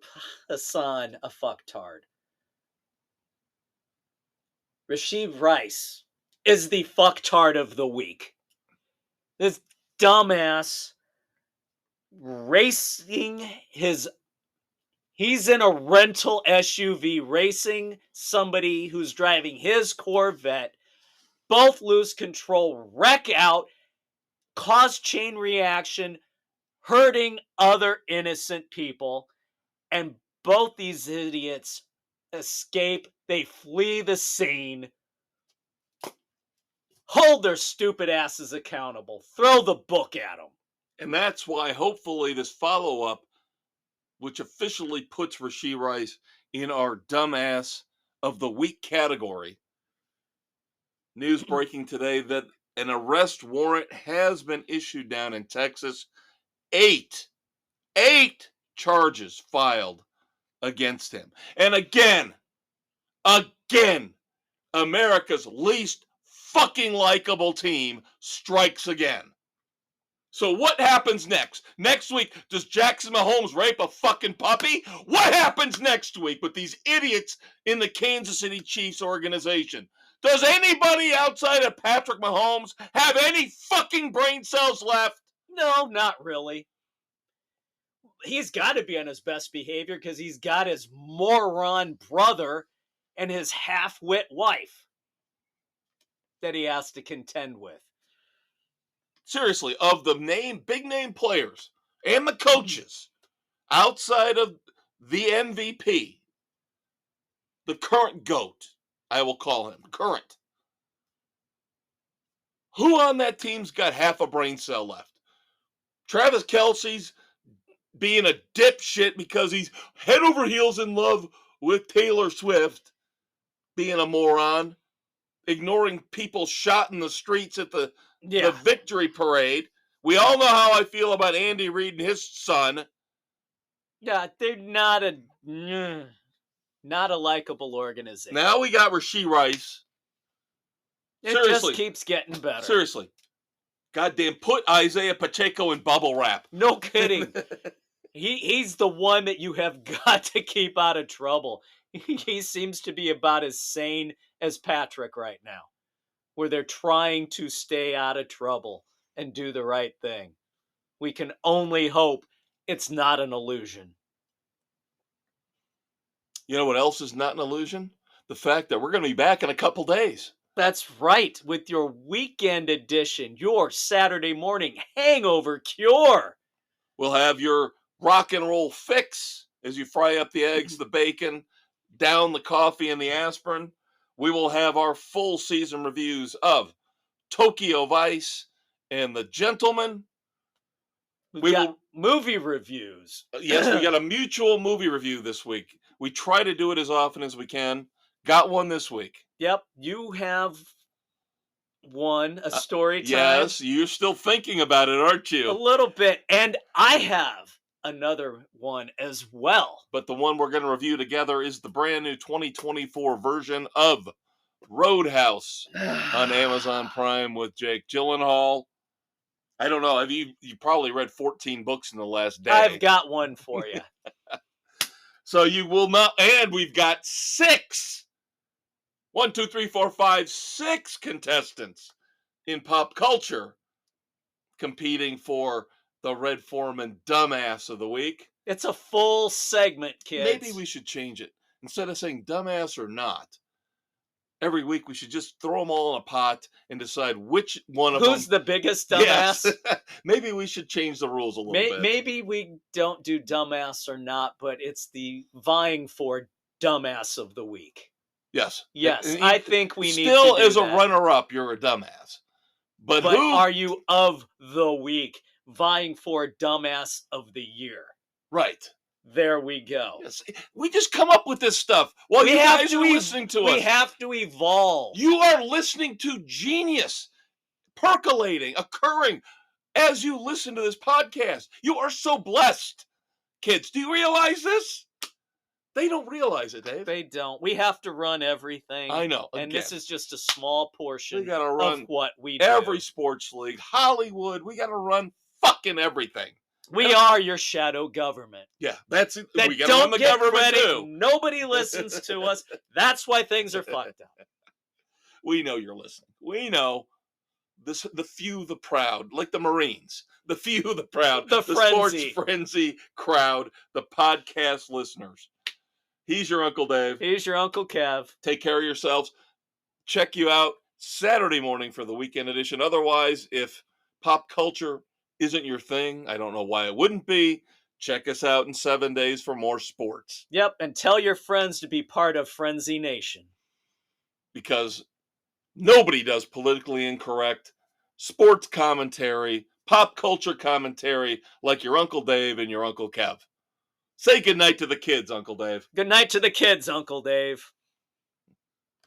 Hassan a fucktard. Rasheed Rice is the fucktard of the week. This dumbass racing he's in a rental SUV racing somebody who's driving his Corvette. Both lose control, wreck out, cause chain reaction, hurting other innocent people, and both these idiots escape. They flee the scene. Hold their stupid asses accountable. Throw the book at them. And that's why, hopefully, this follow-up, which officially puts Rasheed Rice in our dumbass of the week category. News breaking today that an arrest warrant has been issued down in Texas. 8 charges filed against him. And again, America's least fucking likable team strikes again. So what happens next? Next week, does Jackson Mahomes rape a fucking puppy? What happens next week with these idiots in the Kansas City Chiefs organization? Does anybody outside of Patrick Mahomes have any fucking brain cells left? No, not really. He's got to be on his best behavior because he's got his moron brother and his half-wit wife that he has to contend with. Seriously, of the big name players and the coaches outside of the MVP, the current GOAT, I will call him, current. Who on that team's got half a brain cell left? Travis Kelce's being a dipshit because he's head over heels in love with Taylor Swift, being a moron, ignoring people shot in the streets at the victory parade. We all know how I feel about Andy Reid and his son. Yeah, they're not a likable organization. Now we got Rashee Rice. It just keeps getting better. Seriously. Goddamn, put Isaiah Pacheco in bubble wrap. No kidding. He's the one that you have got to keep out of trouble. He seems to be about as sane as Patrick right now, where they're trying to stay out of trouble and do the right thing. We can only hope it's not an illusion. You know what else is not an illusion? The fact that we're going to be back in a couple days. That's right, with your weekend edition, your Saturday morning hangover cure. We'll have your rock and roll fix as you fry up the eggs, the bacon, down the coffee and the aspirin. We will have our full season reviews of Tokyo Vice and The Gentleman. We got movie reviews. Yes, we got a mutual movie review this week. We try to do it as often as we can. Got one this week. Yep, you have one, a story time. Yes, you're still thinking about it, aren't you? A little bit, and I have another one as well. But the one we're going to review together is the brand new 2024 version of Roadhouse on Amazon Prime with Jake Gyllenhaal. I don't know. You probably read 14 books in the last day. I've got one for you. So you will not, and we've got 6 contestants in pop culture competing for the Red Foreman Dumbass of the Week. It's a full segment, kids. Maybe we should change it. Instead of saying dumbass or not, every week we should just throw them all in a pot and decide which one of them. Who's the biggest dumbass? Yes. Maybe we should change the rules a little bit. Maybe we don't do dumbass or not, but it's the vying for dumbass of the week. Yes. Yes, I think we need to still do as that. a runner-up, you're a dumbass. But who are you of the week, vying for dumbass of the year? Right. There we go. Yes. We just come up with this stuff. Well, you guys are listening to us. We have to evolve. You are listening to genius percolating, occurring as you listen to this podcast. You are so blessed. Kids, do you realize this? They don't realize it, Dave. They don't. We have to run everything. I know. And this is just a small portion we gotta run of what we do. Every sports league, Hollywood, we got to run fucking everything. We are your shadow government. Yeah, that's it. That We got to run the government too. Nobody listens to us. That's why things are fucked up. We know you're listening. We know the few, the proud, like the Marines. The few, the proud, the sports frenzy crowd, the podcast listeners. He's your Uncle Dave. He's your Uncle Kev. Take care of yourselves. Check you out Saturday morning for the weekend edition. Otherwise, if pop culture isn't your thing, I don't know why it wouldn't be. Check us out in 7 days for more sports. Yep, and tell your friends to be part of Frenzy Nation. Because nobody does politically incorrect sports commentary, pop culture commentary like your Uncle Dave and your Uncle Kev. Say goodnight to the kids, Uncle Dave. Good night to the kids, Uncle Dave.